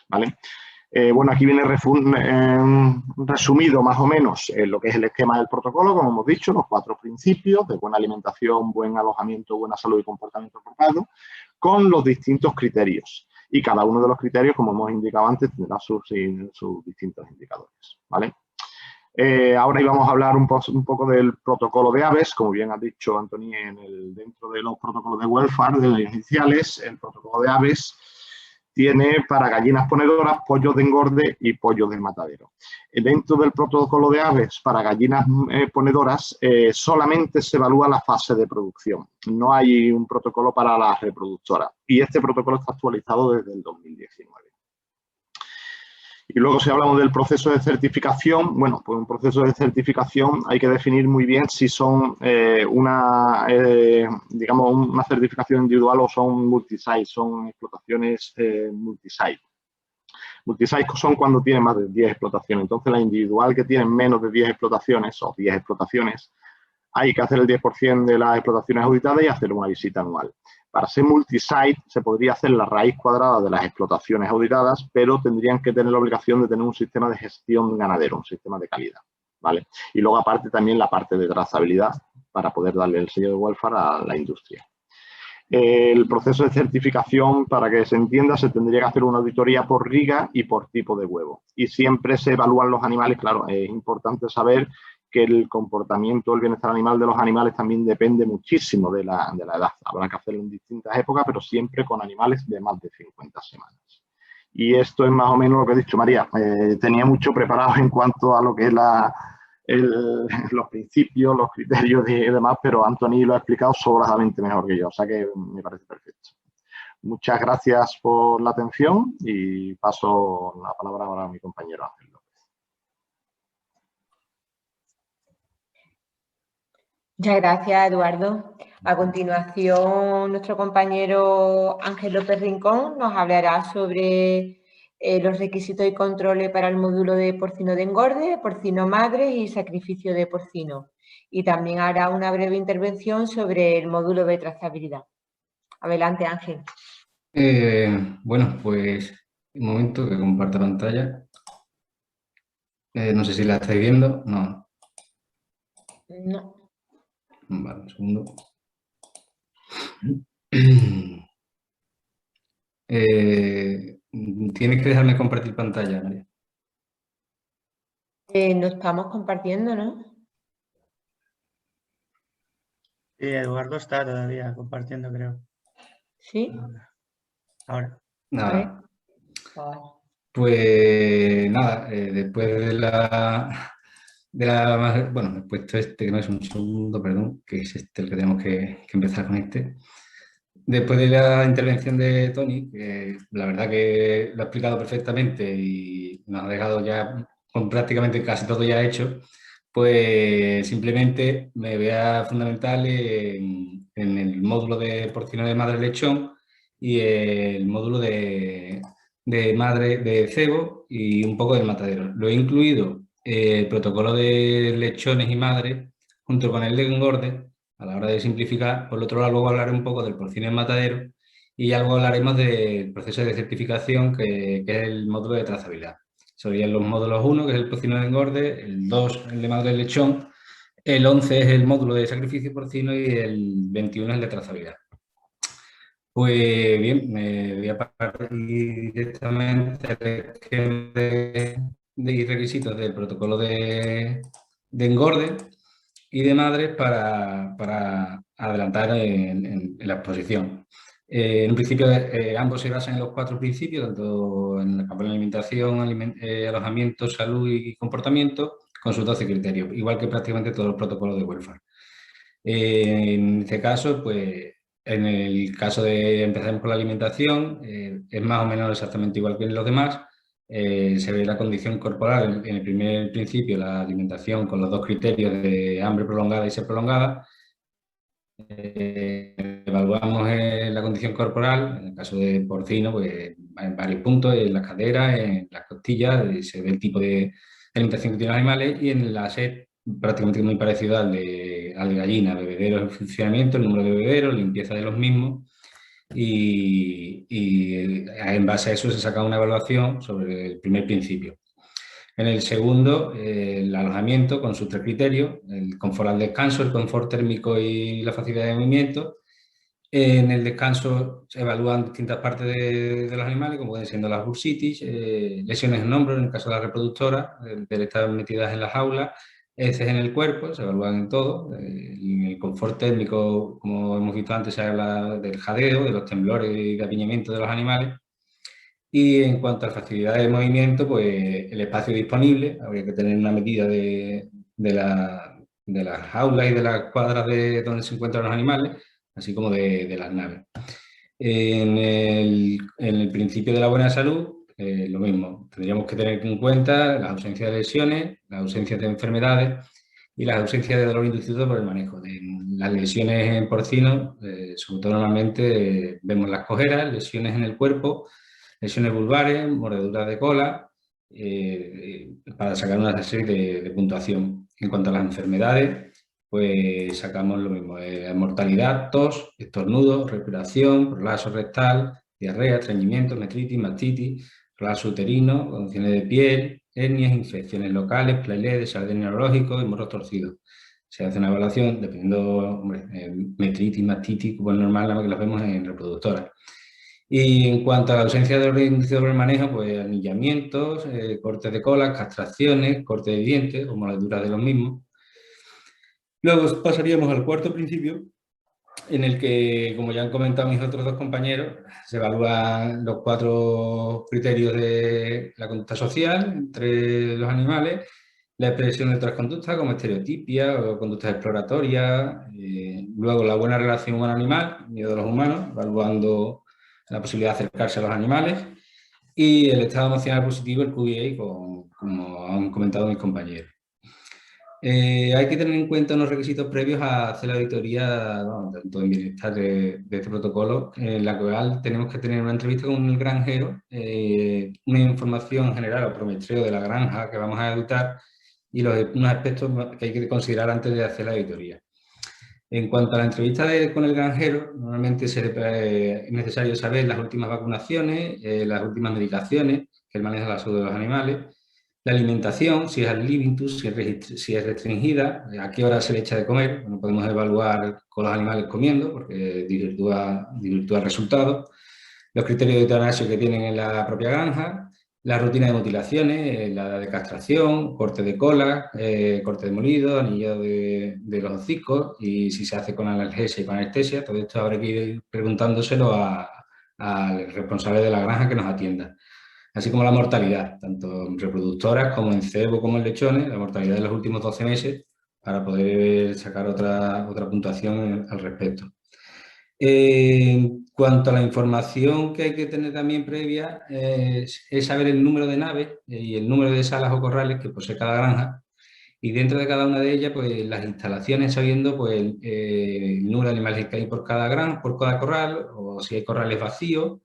¿vale? Bueno, aquí viene resumido más o menos lo que es el esquema del protocolo, como hemos dicho, los 4 principios de buena alimentación, buen alojamiento, buena salud y comportamiento apropiado, con los distintos criterios. Y cada uno de los criterios, como hemos indicado antes, tendrá sus distintos indicadores, ¿vale? Ahora íbamos a hablar un poco del protocolo de aves. Como bien ha dicho Antoni, dentro de los protocolos de welfare, de los iniciales, el protocolo de aves tiene para gallinas ponedoras, pollos de engorde y pollos de matadero. Dentro del protocolo de aves para gallinas ponedoras solamente se evalúa la fase de producción. No hay un protocolo para las reproductoras, y este protocolo está actualizado desde el 2019. Y luego, si hablamos del proceso de certificación, bueno, pues un proceso de certificación hay que definir muy bien si son digamos, una certificación individual o son multisite, son explotaciones multisite. Multisite son cuando tienen más de 10 explotaciones. Entonces, la individual que tienen menos de 10 explotaciones o 10 explotaciones, hay que hacer el 10% de las explotaciones auditadas y hacer una visita anual. Para ser multisite se podría hacer la raíz cuadrada de las explotaciones auditadas, pero tendrían que tener la obligación de tener un sistema de gestión ganadero, un sistema de calidad, ¿vale? Y luego aparte también la parte de trazabilidad para poder darle el sello de welfare a la industria. El proceso de certificación, para que se entienda, se tendría que hacer una auditoría por riga y por tipo de huevo. Y siempre se evalúan los animales. Claro, es importante saber que el comportamiento, el bienestar animal de los animales también depende muchísimo de la edad. Habrá que hacerlo en distintas épocas, pero siempre con animales de más de 50 semanas. Y esto es más o menos lo que ha dicho María. Tenía mucho preparado en cuanto a lo que es los principios, los criterios y demás, pero Antoni lo ha explicado sobradamente mejor que yo, o sea que me parece perfecto. Muchas gracias por la atención y paso la palabra ahora a mi compañero Ángel López. Muchas gracias, Eduardo. A continuación, nuestro compañero Ángel López Rincón nos hablará sobre los requisitos y controles para el módulo de porcino de engorde, porcino madre y sacrificio de porcino. Y también hará una breve intervención sobre el módulo de trazabilidad. Adelante, Ángel. Bueno, pues un momento que comparta pantalla. No sé si la estáis viendo. No. No. Vale, un segundo. Tienes que dejarme compartir pantalla, María. No estamos compartiendo, ¿no? Sí, Eduardo está todavía compartiendo, creo. ¿Sí? Ahora. Nada. Vale. Pues nada, después bueno, he puesto este, que no es un segundo, perdón, que es este el que tenemos que empezar con este. Después de la intervención de Tony, que la verdad que lo ha explicado perfectamente y nos ha dejado ya con prácticamente casi todo ya hecho, pues simplemente me vea fundamental en el módulo de porcino de madre lechón y el módulo de madre de cebo y un poco del matadero. Lo he incluido el protocolo de lechones y madres junto con el de engorde a la hora de simplificar. Por otro lado, luego hablaré un poco del porcino en matadero y algo hablaremos del proceso de certificación que es el módulo de trazabilidad. Serían los módulos 1, que es el porcino de engorde, el 2, el de madre lechón, el 11 es el módulo de sacrificio porcino y el 21 es el de trazabilidad. Pues bien, me voy a partir directamente de requisitos del protocolo de engorde y de madres para adelantar en la exposición. En un principio, ambos se basan en los 4 principios, tanto en el campo de alimentación, alojamiento, salud y comportamiento, con sus 12 criterios, igual que prácticamente todos los protocolos de welfare. En este caso, pues, en el caso de empezar por la alimentación, es más o menos exactamente igual que en los demás. Se ve la condición corporal en el primer principio, la alimentación con los 2 criterios de hambre prolongada y sed prolongada. Evaluamos la condición corporal, en el caso de porcino, pues en varios puntos, en las caderas, en las costillas, se ve el tipo de alimentación que tienen los animales, y en la sed prácticamente muy parecido al de gallina, bebederos en funcionamiento, el número de bebederos, limpieza de los mismos, y en base a eso se saca una evaluación sobre el primer principio. En el segundo, el alojamiento con sus 3 criterios, el confort al descanso, el confort térmico y la facilidad de movimiento. En el descanso se evalúan distintas partes de los animales, como pueden ser las bursitis, lesiones en hombros en el caso de la reproductora, de estar metidas en la jaula, heces en el cuerpo, se evalúan en todo. En el confort térmico, como hemos visto antes, se habla del jadeo, de los temblores y de apiñamiento de los animales. Y en cuanto a facilidad de movimiento, pues el espacio disponible, habría que tener una medida de las jaulas y de las cuadras de donde se encuentran los animales, así como de las naves. En el principio de la buena salud, lo mismo, tendríamos que tener en cuenta la ausencia de lesiones, la ausencia de enfermedades y la ausencia de dolor inducido por el manejo. De las lesiones en porcinos, sobre todo normalmente vemos las cojeras, lesiones en el cuerpo, lesiones vulvares, mordeduras de cola, para sacar una serie de puntuación. En cuanto a las enfermedades, pues sacamos lo mismo, mortalidad, tos, estornudo, respiración, prolazo rectal, diarrea, estreñimiento, metritis, mastitis, prolazo uterino, condiciones de piel, hernias, infecciones locales, plieles, desorden neurológico y morros torcidos. Se hace una evaluación dependiendo, hombre, metritis, mastitis, pues normal, nada más que las vemos en reproductoras. Y en cuanto a la ausencia de índice de manejo, pues anillamientos, cortes de cola, castraciones, corte de dientes o molduras de los mismos. Luego pasaríamos al cuarto principio, en el que, como ya han comentado mis otros dos compañeros, se evalúan los 4 criterios de la conducta social entre los animales, la expresión de otras conductas como estereotipia o conductas exploratorias, luego la buena relación humano-animal, miedo a los humanos, evaluando la posibilidad de acercarse a los animales, y el estado emocional positivo, el QBA, como han comentado mis compañeros. Hay que tener en cuenta unos requisitos previos a hacer la auditoría, tanto en bienestar de este protocolo, en la cual tenemos que tener una entrevista con el granjero, una información general o prometreo de la granja que vamos a auditar y unos aspectos que hay que considerar antes de hacer la auditoría. En cuanto a la entrevista con el granjero, normalmente es necesario saber las últimas vacunaciones, las últimas medicaciones, que el manejo de la salud de los animales, la alimentación, si es al líbitus, si es restringida, a qué hora se le echa de comer. No podemos evaluar con los animales comiendo porque desvirtúa el resultado. Los criterios de eutanasio que tienen en la propia granja, la rutina de mutilaciones, la de castración, corte de cola, corte de molido, anillo de los hocicos y si se hace con analgesia y con anestesia. Todo esto habrá que ir preguntándoselo al responsable de la granja que nos atienda. Así como la mortalidad, tanto en reproductoras como en cebo como en lechones, la mortalidad de los últimos 12 meses, para poder sacar otra puntuación al respecto. En cuanto a la información que hay que tener también previa, es saber el número de naves y el número de salas o corrales que posee cada granja, y dentro de cada una de ellas, pues las instalaciones, sabiendo pues, el número de animales que hay por cada corral, o si hay corrales vacíos,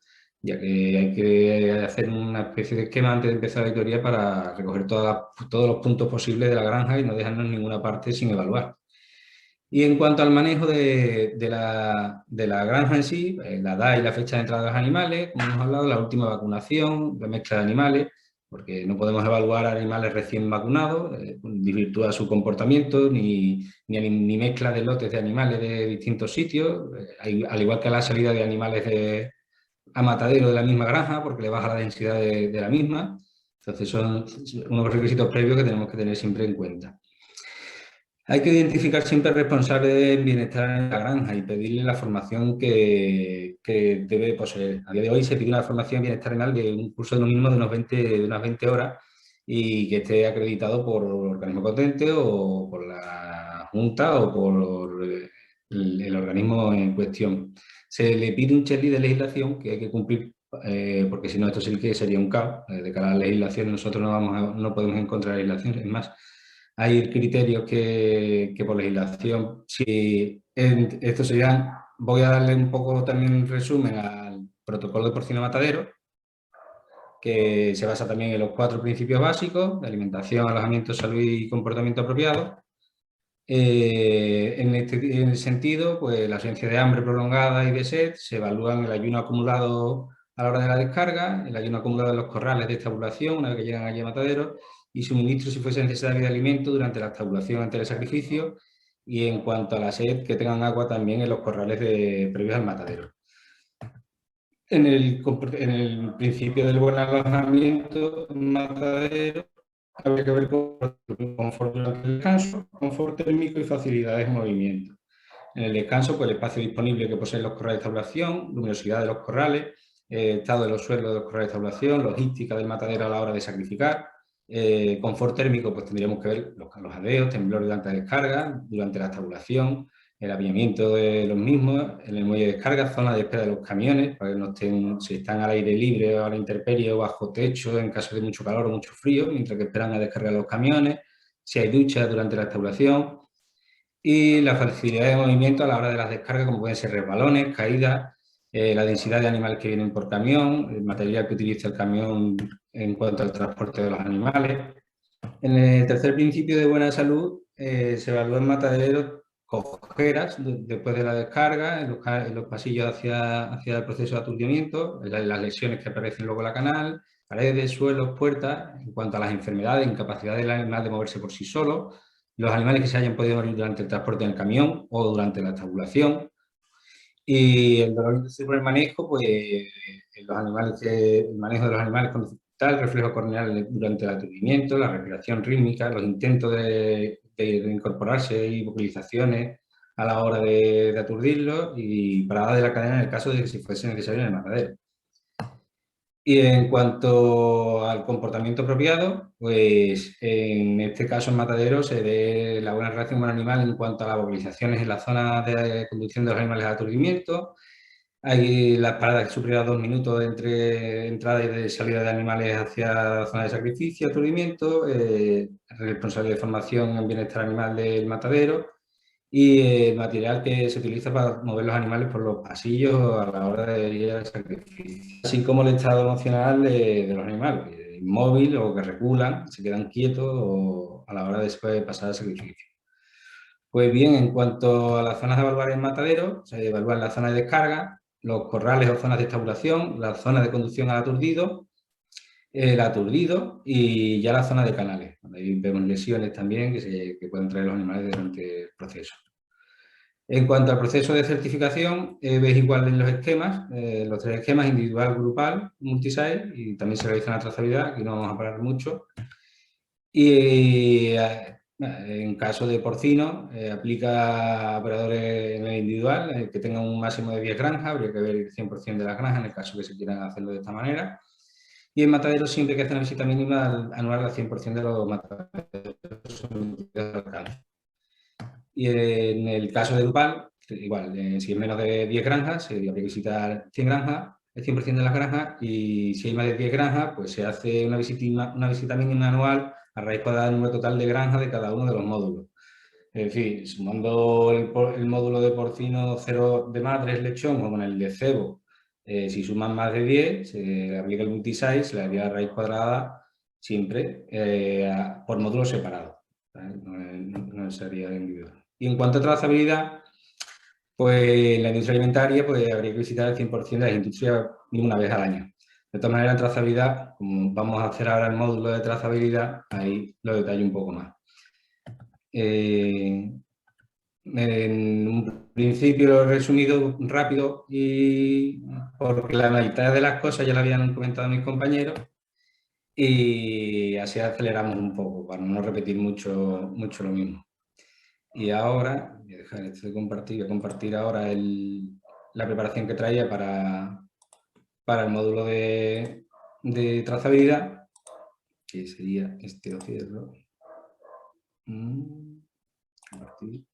ya que hay que hacer una especie de esquema antes de empezar la auditoría para recoger todos los puntos posibles de la granja y no dejarnos ninguna parte sin evaluar. Y en cuanto al manejo de la granja en sí, la edad y la fecha de entrada de los animales, como hemos hablado, la última vacunación, la mezcla de animales, porque no podemos evaluar animales recién vacunados, desvirtúa su comportamiento, ni mezcla de lotes de animales de distintos sitios, al igual que la salida de animales a matadero de la misma granja, porque le baja la densidad de la misma. Entonces son unos requisitos previos que tenemos que tener siempre en cuenta. Hay que identificar siempre al responsable del bienestar en la granja y pedirle la formación que debe poseer. A día de hoy se pide una formación en bienestar animal de un curso de lo mínimo de unas 20 horas y que esté acreditado por organismo potente o por la Junta o por el organismo en cuestión. Se le pide un checklist de legislación que hay que cumplir porque si no esto sí que sería un caos. De cara a la legislación nosotros no podemos encontrar legislación, es más, hay criterios que por legislación, esto sería, voy a darle un poco también un resumen al protocolo de porcino matadero, que se basa también en los 4 principios básicos de alimentación, alojamiento, salud y comportamiento apropiado. En el sentido, pues la ausencia de hambre prolongada y de sed, se evalúan el ayuno acumulado a la hora de la descarga, el ayuno acumulado en los corrales de estabulación una vez que llegan allí a matadero, y suministro si fuese necesario de alimento durante la estabulación ante el sacrificio, y en cuanto a la sed, que tengan agua también en los corrales previos al matadero. En el principio del buen alojamiento matadero, habría que ver con confort durante el descanso, confort térmico y facilidades de movimiento. En el descanso, pues el espacio disponible que poseen los corrales de estabulación, luminosidad de los corrales, estado de los suelos de los corrales de estabulación, logística del matadero a la hora de sacrificar. Confort térmico, pues tendríamos que ver los adeos, temblor durante la descarga, durante la estabulación, el apiñamiento de los mismos, en el muelle de descarga, zona de espera de los camiones, para que no estén, si están al aire libre o a la intemperie o bajo techo en caso de mucho calor o mucho frío, mientras que esperan a descargar los camiones, si hay ducha durante la estabulación, y la facilidad de movimiento a la hora de las descargas, como pueden ser resbalones, caídas, la densidad de animales que vienen por camión, el material que utiliza el camión en cuanto al transporte de los animales. En el tercer principio de buena salud, se evalúan mataderos cojeras después de la descarga, en los pasillos hacia el proceso de aturdimiento, las lesiones que aparecen luego en la canal, paredes, suelos, puertas. En cuanto a las enfermedades, incapacidad del animal de moverse por sí solo, los animales que se hayan podido morir durante el transporte en el camión o durante la estabulación. Y el dolor inducido por el manejo, pues el manejo de los animales con dificultad, el reflejo corneal durante el aturdimiento, la respiración rítmica, los intentos de incorporarse y vocalizaciones a la hora de aturdirlos y parada de la cadena en el caso de que si fuese necesario en el matadero. Y en cuanto al comportamiento apropiado, pues en este caso en matadero se ve la buena relación con el animal en cuanto a las vocalizaciones en la zona de conducción de los animales a aturdimiento. Hay las paradas superiores a 2 minutos entre entrada y salida de animales hacia la zona de sacrificio, aturdimiento, responsabilidad de formación en bienestar animal del matadero y el material que se utiliza para mover los animales por los pasillos a la hora de ir al sacrificio. Así como el estado emocional de los animales, inmóvil o que reculan, se quedan quietos o a la hora de pasar al sacrificio. Pues bien, en cuanto a las zonas de evaluar en matadero, se evalúan las zonas de descarga, los corrales o zonas de estabulación, las zonas de conducción al aturdido, el aturdido y ya la zona de canales. Ahí vemos lesiones también que pueden traer los animales durante el proceso. En cuanto al proceso de certificación, ves igual en los esquemas, los 3 esquemas, individual, grupal, multisite, y también se realiza la trazabilidad, aquí no vamos a parar mucho. Y en caso de porcino, aplica operadores en el individual que tengan un máximo de 10 granjas, habría que ver el 100% de las granjas en el caso que se quieran hacerlo de esta manera. Y en matadero siempre que hace una visita mínima anual al 100% de los mataderos de alcance. Y en el caso de grupal, igual, si es menos de 10 granjas, se habría que visitar 100 granjas, el 100% de las granjas, y si hay más de 10 granjas, pues se hace una visita mínima anual a raíz cuadrada del número total de granjas de cada uno de los módulos. Es decir, sumando el módulo de porcino 0 de madres lechón o con el de cebo, si suman más de 10, se aplica el multisize, se le haría raíz cuadrada siempre por módulo separado, ¿vale? No sería individual. Y en cuanto a trazabilidad, pues la industria alimentaria pues habría que visitar el 100% de las industrias una vez al año. De todas maneras, en trazabilidad, como vamos a hacer ahora el módulo de trazabilidad, ahí lo detallo un poco más. En un principio lo he resumido rápido y porque la mitad de las cosas ya lo habían comentado mis compañeros y así aceleramos un poco para no repetir mucho lo mismo. Y ahora, voy a dejar esto de compartir, voy a compartir ahora la preparación que traía para el módulo de trazabilidad, que sería este, lo cierro. Compartir.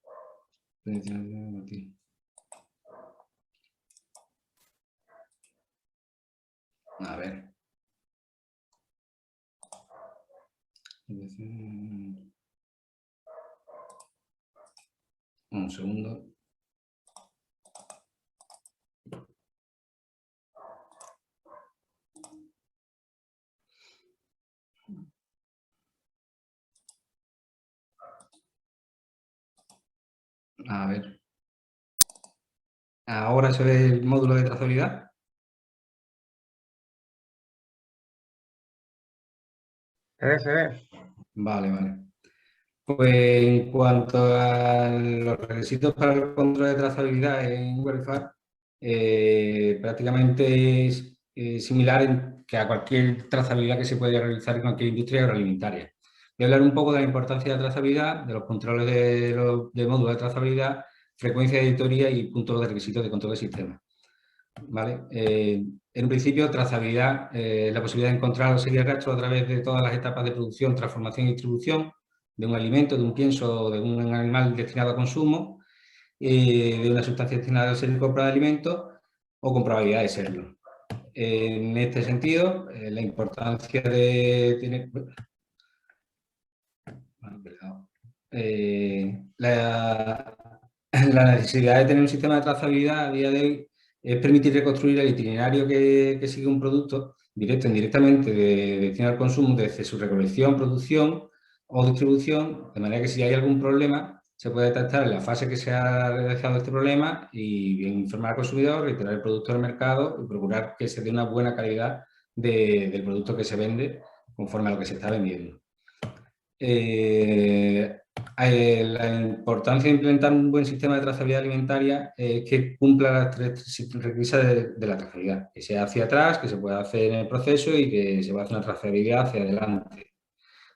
A ver. Un segundo. A ver. ¿Ahora se ve el módulo de trazabilidad? Se ve. Vale, vale. Pues en cuanto a los requisitos para el control de trazabilidad en Welfare, prácticamente es similar que a cualquier trazabilidad que se puede realizar en cualquier industria agroalimentaria. Voy a hablar un poco de la importancia de la trazabilidad, de los controles de módulos de trazabilidad, frecuencia de auditoría y puntos de requisitos de control de sistema. ¿Vale? En un principio, trazabilidad es la posibilidad de encontrar o seguir rastros a través de todas las etapas de producción, transformación y distribución de un alimento, de un pienso o de un animal destinado a consumo, de una sustancia destinada a ser incorporada de alimentos o con probabilidad de serlo. En este sentido, la importancia de tener... la necesidad de tener un sistema de trazabilidad a día de hoy es permitir reconstruir el itinerario que sigue un producto directo o indirectamente destinado al consumo desde su recolección, producción o distribución, de manera que si hay algún problema se puede detectar en la fase que se ha realizado este problema y bien informar al consumidor, retirar el producto del mercado y procurar que se dé una buena calidad del producto que se vende conforme a lo que se está vendiendo. La importancia de implementar un buen sistema de trazabilidad alimentaria es que cumpla las tres requisitos de la trazabilidad, que sea hacia atrás, que se pueda hacer en el proceso y que se pueda hacer una trazabilidad hacia adelante.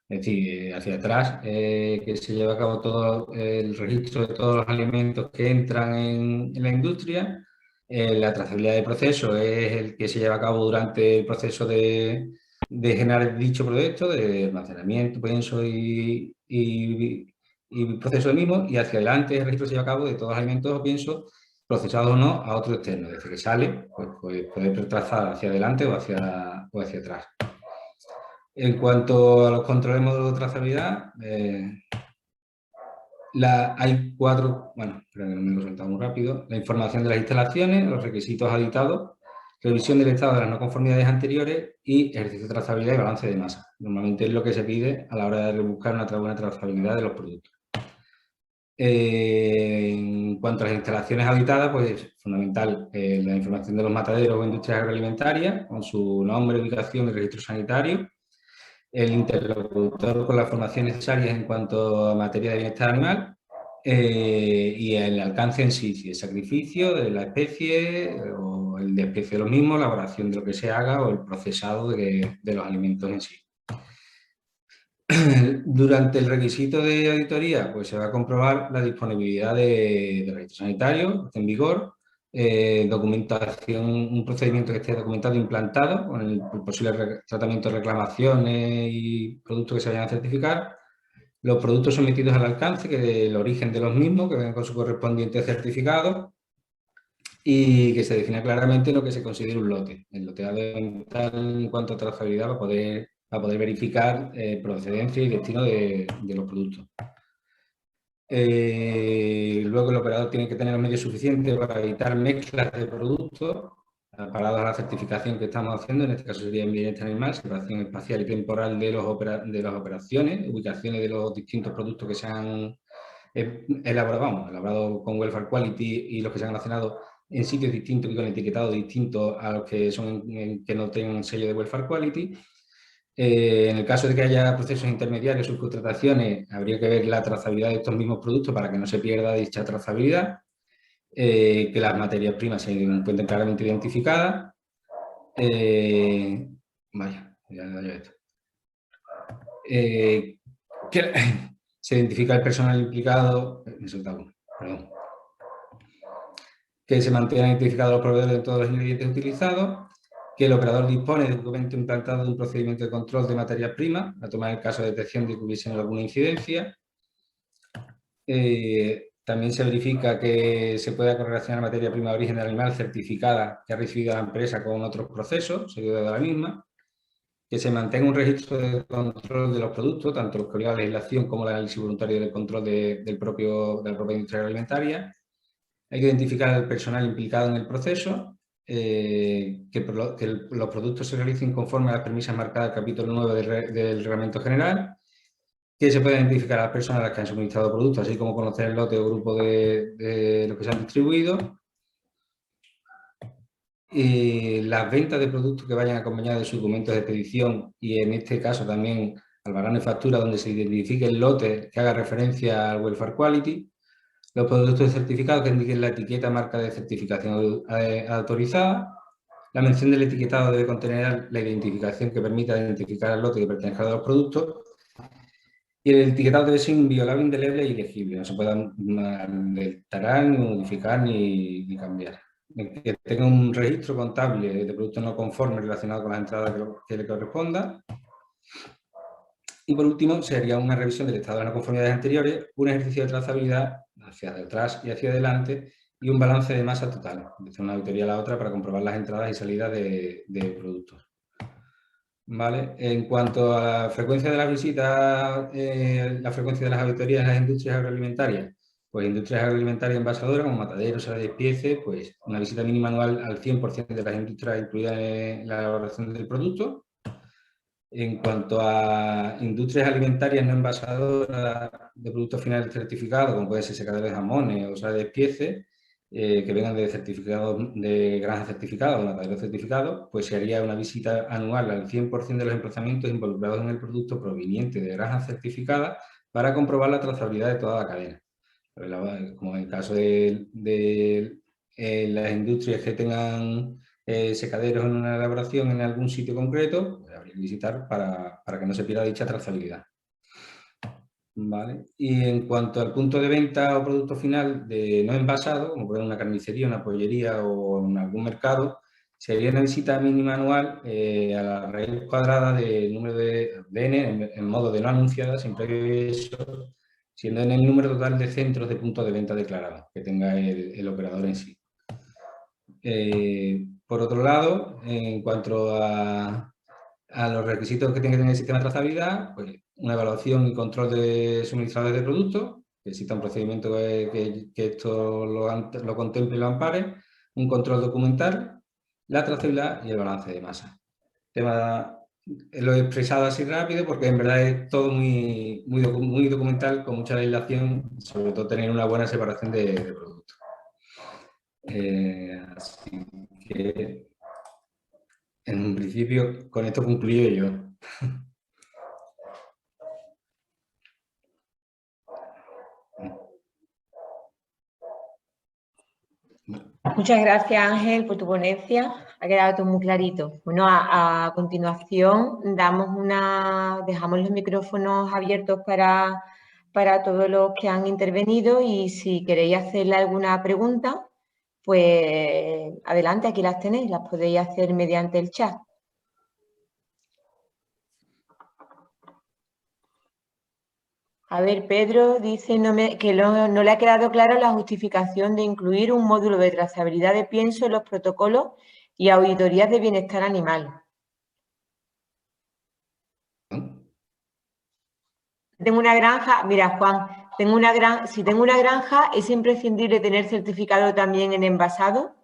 Es decir, hacia atrás, que se lleve a cabo todo el registro de todos los alimentos que entran en la industria. La trazabilidad del proceso es el que se lleva a cabo durante el proceso de generar dicho producto, de almacenamiento, pienso, y proceso del mismo, y hacia adelante el registro se lleva a cabo de todos los alimentos o piensos procesados o no a otro externo. Desde que sale, pues puede trazar hacia adelante o hacia atrás. En cuanto a los controles de módulo de trazabilidad, hay 4, bueno, pero no me lo he soltado muy rápido: la información de las instalaciones, los requisitos auditados, revisión del estado de las no conformidades anteriores y ejercicio de trazabilidad y balance de masa. Normalmente es lo que se pide a la hora de buscar una buena trazabilidad de los productos. En cuanto a las instalaciones auditadas, pues es fundamental la información de los mataderos o industrias agroalimentarias, con su nombre, ubicación y registro sanitario, el interlocutor con las formaciones necesarias en cuanto a materia de bienestar animal y el alcance en sí, si el sacrificio de la especie o el desprecio de los mismos, la elaboración de lo que se haga o el procesado de los alimentos en sí. Durante el requisito de auditoría, pues se va a comprobar la disponibilidad de registro sanitario en vigor, documentación, un procedimiento que esté documentado e implantado con el posible tratamiento de reclamaciones y productos que se vayan a certificar, los productos sometidos al alcance, que el origen de los mismos, que vengan con su correspondiente certificado, y que se defina claramente lo que se considera un lote. El loteado en cuanto a trazabilidad va a poder verificar procedencia y destino de los productos. Luego el operador tiene que tener los medios suficientes para evitar mezclas de productos, parados a la certificación que estamos haciendo, en este caso sería en bienestar animal, separación espacial y temporal de las operaciones, ubicaciones de los distintos productos que se han elaborado con Welfare Quality y los que se han almacenado en sitios distintos y con etiquetado distinto a los que son que no tengan sello de Welfare Quality. En el caso de que haya procesos intermediarios, subcontrataciones, habría que ver la trazabilidad de estos mismos productos para que no se pierda dicha trazabilidad, que las materias primas se encuentren claramente identificadas. Vaya, ya esto. Que se identifica el personal implicado, me he soltado uno, perdón. Que se mantengan identificados los proveedores de todos los ingredientes utilizados, que el operador dispone de un documento implantado de un procedimiento de control de materias primas, a tomar el caso de detección de que hubiese alguna incidencia. También se verifica que se pueda correlacionar materia prima de origen del animal certificada que ha recibido la empresa con otros procesos, seguido de la misma. Que se mantenga un registro de control de los productos, tanto los que obliga la legislación como el análisis voluntario del control de la propia industria agroalimentaria. Hay que identificar al personal implicado en el proceso, que los productos se realicen conforme a las premisas marcadas en el capítulo 9 del Reglamento General, que se puedan identificar a las personas a las que han suministrado productos, así como conocer el lote o grupo de los que se han distribuido. Las ventas de productos que vayan acompañados de sus documentos de expedición y en este caso también albarán y factura donde se identifique el lote que haga referencia al Welfare Quality. Los productos certificados que indiquen la etiqueta marca de certificación autorizada. La mención del etiquetado debe contener la identificación que permita identificar el lote que pertenezca a los productos. Y el etiquetado debe ser inviolable, indeleble y legible. No se puede alterar, ni modificar, ni cambiar. Que tenga un registro contable de productos no conformes relacionados con las entradas que le corresponda. Y por último, sería una revisión del estado de las no conformidades anteriores, un ejercicio de trazabilidad hacia atrás y hacia adelante y un balance de masa total, desde una auditoría a la otra para comprobar las entradas y salidas de productos. ¿Vale? En cuanto a la frecuencia de las visitas, la frecuencia de las auditorías en las industrias agroalimentarias, pues industrias agroalimentarias envasadoras como mataderos, salas de despiece, pues una visita mínima anual al 100% de las industrias incluidas en la elaboración del producto. En cuanto a industrias alimentarias no envasadoras de productos finales certificados, como pueden ser secadores de jamones o salas de despiece, que vengan de certificados, de granjas certificadas o mataderos certificados, pues se haría una visita anual al 100% de los emplazamientos involucrados en el producto proveniente de granjas certificadas para comprobar la trazabilidad de toda la cadena. Como en el caso de las industrias que tengan secaderos en una elaboración en algún sitio concreto, pues habría que visitar para que no se pierda dicha trazabilidad. ¿Vale? Y en cuanto al punto de venta o producto final de no envasado, como puede ser una carnicería, una pollería o en algún mercado, sería una visita mínima anual a la raíz cuadrada del número de n en modo de no anunciada, siempre eso, siendo en el número total de centros de puntos de venta declarados que tenga el operador en sí. Por otro lado, en cuanto a los requisitos que tiene que tener el sistema de trazabilidad, pues una evaluación y control de suministradores de productos, que exista un procedimiento que esto lo contemple y lo ampare, un control documental, la trazabilidad y el balance de masa. Lo he expresado así rápido porque en verdad es todo muy documental, con mucha legislación, sobre todo tener una buena separación de productos. Así que, en un principio, con esto concluyo yo. Muchas gracias, Ángel, por tu ponencia. Ha quedado todo muy clarito. Bueno, a continuación dejamos los micrófonos abiertos para todos los que han intervenido y si queréis hacerle alguna pregunta, pues adelante, aquí las tenéis, las podéis hacer mediante el chat. A ver, Pedro dice que no le ha quedado claro la justificación de incluir un módulo de trazabilidad de pienso en los protocolos y auditorías de bienestar animal. Tengo una granja, mira, Juan, si tengo una granja, ¿es imprescindible tener certificado también en envasado?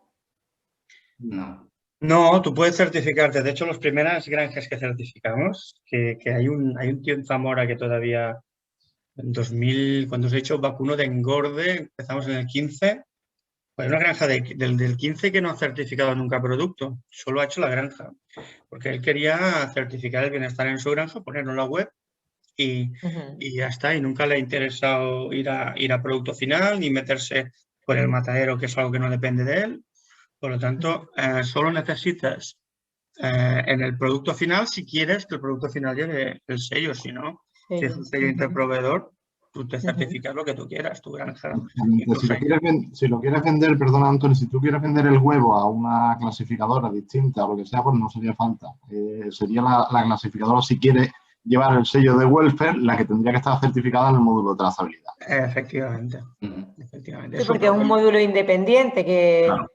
No. No, tú puedes certificarte. De hecho, las primeras granjas que certificamos, que hay un tío en Zamora que todavía en 2000, cuando os he hecho vacuno de engorde, empezamos en el 15, pues hay una granja del 15 que no ha certificado nunca producto, solo ha hecho la granja, porque él quería certificar el bienestar en su granja, ponerlo en la web y ya está, y nunca le ha interesado ir a producto final ni meterse por el matadero, que es algo que no depende de él. Por lo tanto, solo necesitas en el producto final si quieres que el producto final lleve el sello, si no, si es un sello interproveedor, tú te certificas lo que tú quieras, tu granja. Si lo quieres vender, perdona Antonio, si tú quieres vender el huevo a una clasificadora distinta o lo que sea, pues no sería falta. Sería la clasificadora, si quiere llevar el sello de welfare, la que tendría que estar certificada en el módulo de trazabilidad. Efectivamente. Sí, porque es un módulo independiente que... Claro.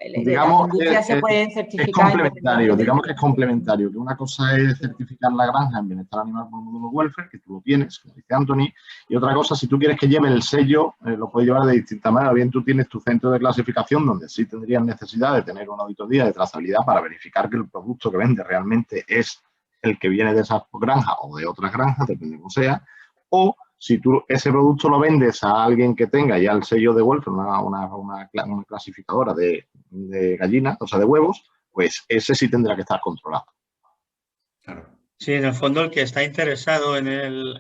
Digamos, se pueden certificar. Es complementario, digamos que es complementario, que una cosa es certificar la granja en bienestar animal por el módulo welfare, que tú lo tienes, como dice Anthony, y otra cosa, si tú quieres que lleve el sello, lo puedes llevar de distintas maneras. Bien, tú tienes tu centro de clasificación donde sí tendrías necesidad de tener una auditoría de trazabilidad para verificar que el producto que vende realmente es el que viene de esa granja o de otras granjas, depende de cómo sea, o si tú ese producto lo vendes a alguien que tenga ya el sello de welfare, una clasificadora de gallinas, o sea, de huevos, pues ese sí tendrá que estar controlado. Claro. Sí, en el fondo el que está interesado en el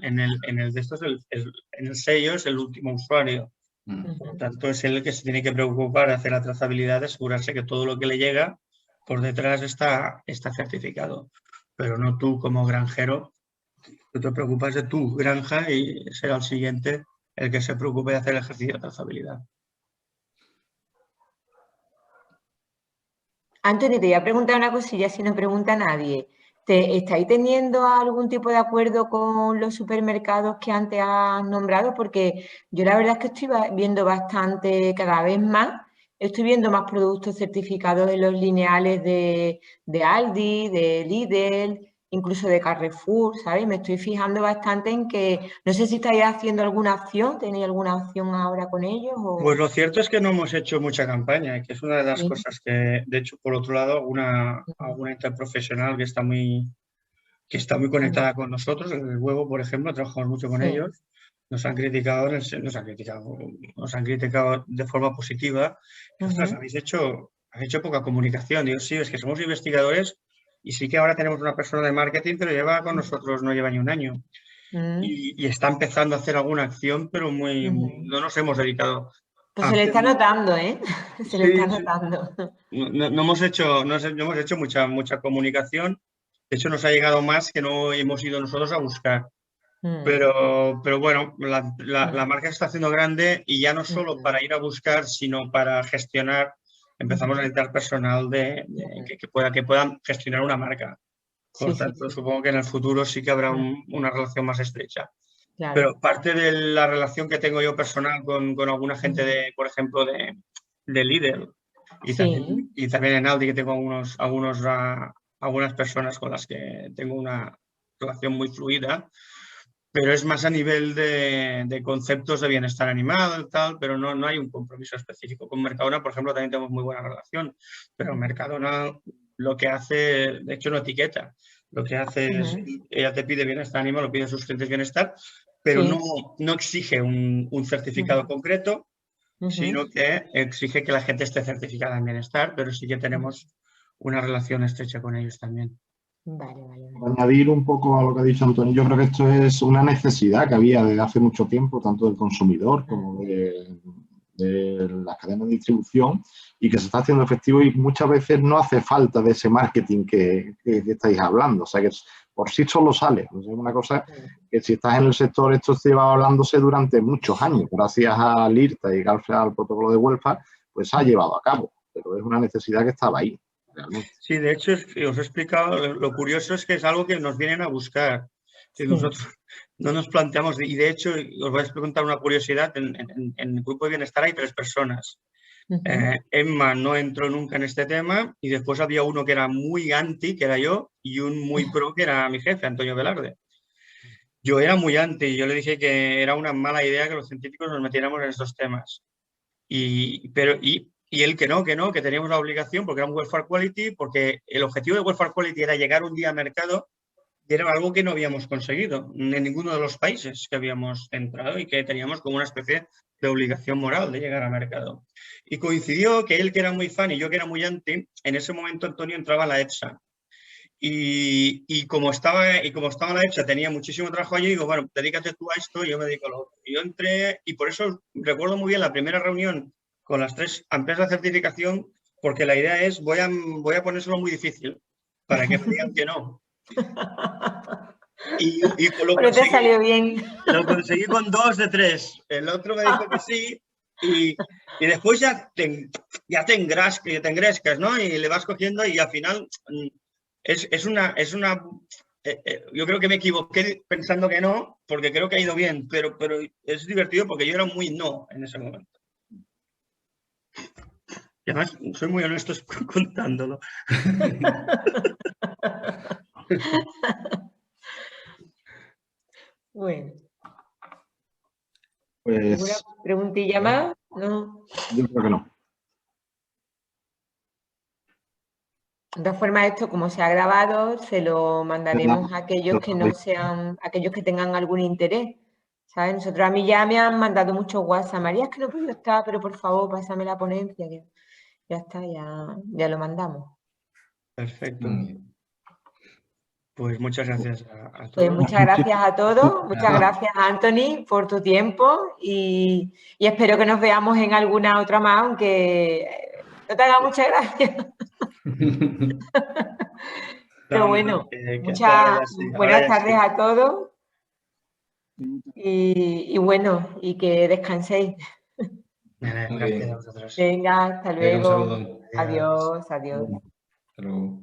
sello es el último usuario. Por lo tanto, es el que se tiene que preocupar de hacer la trazabilidad, de asegurarse que todo lo que le llega por detrás está certificado. Pero no tú como granjero. Tú te preocupas de tu granja y será el siguiente el que se preocupe de hacer el ejercicio de trazabilidad. Antonio, te voy a preguntar una cosilla si no pregunta nadie. ¿Estáis teniendo algún tipo de acuerdo con los supermercados que antes has nombrado? Porque yo la verdad es que estoy viendo bastante, cada vez más, estoy viendo más productos certificados en los lineales de Aldi, de Lidl, incluso de Carrefour, ¿sabes? Me estoy fijando bastante en que, no sé si estáis haciendo alguna acción, ¿tenéis alguna acción ahora con ellos? O... Pues lo cierto es que no hemos hecho mucha campaña, que es una de las cosas que, de hecho, por otro lado, alguna interprofesional que está muy conectada con nosotros, el huevo, por ejemplo, trabajamos mucho con ellos, nos han criticado de forma positiva. Que, ostras, habéis hecho poca comunicación. Digo, sí, es que somos investigadores y sí que ahora tenemos una persona de marketing, pero lleva con nosotros, no lleva ni un año. Y está empezando a hacer alguna acción, pero no nos hemos dedicado. Pues se le está notando, ¿eh? Se le está notando. No hemos hecho mucha comunicación. De hecho, nos ha llegado más que no hemos ido nosotros a buscar. Pero bueno, la marca se está haciendo grande y ya no solo para ir a buscar, sino para gestionar. Empezamos a necesitar personal que puedan gestionar una marca. Por tanto, supongo que en el futuro sí que habrá una relación más estrecha. Claro. Pero parte de la relación que tengo yo personal con alguna gente, por ejemplo, de Lidl y también en Aldi, que tengo algunas personas con las que tengo una relación muy fluida, pero es más a nivel de conceptos de bienestar animal y tal, pero no hay un compromiso específico. Con Mercadona, por ejemplo, también tenemos muy buena relación, pero Mercadona lo que hace, de hecho no etiqueta, lo que hace es, ella te pide bienestar animal, lo pide a sus clientes bienestar, pero no exige un certificado concreto, sino que exige que la gente esté certificada en bienestar, pero sí que tenemos una relación estrecha con ellos también. Vale. Añadir un poco a lo que ha dicho Antonio, yo creo que esto es una necesidad que había desde hace mucho tiempo, tanto del consumidor como de las cadenas de distribución, y que se está haciendo efectivo, y muchas veces no hace falta de ese marketing que estáis hablando, o sea que por sí solo sale. Es una cosa que si estás en el sector, esto se lleva hablándose durante muchos años, gracias al IRTA y al protocolo de welfare, pues se ha llevado a cabo, pero es una necesidad que estaba ahí. Realmente. Sí, de hecho, os he explicado, lo curioso es que es algo que nos vienen a buscar. Que nosotros no nos planteamos, y de hecho, os voy a contar una curiosidad, en el grupo de bienestar hay 3 personas. Emma no entró nunca en este tema, y después había uno que era muy anti, que era yo, y un muy pro, que era mi jefe, Antonio Velarde. Yo era muy anti, yo le dije que era una mala idea que los científicos nos metiéramos en estos temas. Y él que teníamos la obligación, porque era un welfare quality, porque el objetivo de welfare quality era llegar un día al mercado, y era algo que no habíamos conseguido en ninguno de los países que habíamos entrado, y que teníamos como una especie de obligación moral de llegar al mercado. Y coincidió que él, que era muy fan, y yo, que era muy anti, en ese momento Antonio entraba a la EFSA. Y como estaba en la EFSA, tenía muchísimo trabajo allí, y digo, bueno, dedícate tú a esto y yo me dedico a lo otro. Y yo entré, y por eso recuerdo muy bien la primera reunión con las 3 empresas de certificación, porque la idea es, voy a ponérselo muy difícil, para que me digan que no. Pero te salió bien. Lo conseguí con 2 de 3. El otro me dijo que sí, y después ya te engrescas, ¿no? Y le vas cogiendo, y al final yo creo que me equivoqué pensando que no, porque creo que ha ido bien, pero es divertido porque yo era muy no en ese momento. Y además soy muy honesto contándolo. Bueno. Pues, ¿alguna preguntilla más? No. Yo creo que no. De todas formas, esto, como se ha grabado, se lo mandaremos a aquellos que no sean, aquellos que tengan algún interés. ¿Sabes? Nosotros, a mí ya me han mandado muchos WhatsApp. María, es que no he podido estar, pero por favor, pásame la ponencia. Que ya está, ya lo mandamos. Perfecto. Pues muchas gracias a todos. Pues muchas gracias a todos. Muchas gracias, Anthony, por tu tiempo, y espero que nos veamos en alguna otra más, aunque no te haga mucha gracia. Pero bueno, buenas tardes a todos, y bueno, y que descanséis. Gracias a vosotros. Venga, hasta luego. Un saludo. Adiós. Hasta luego.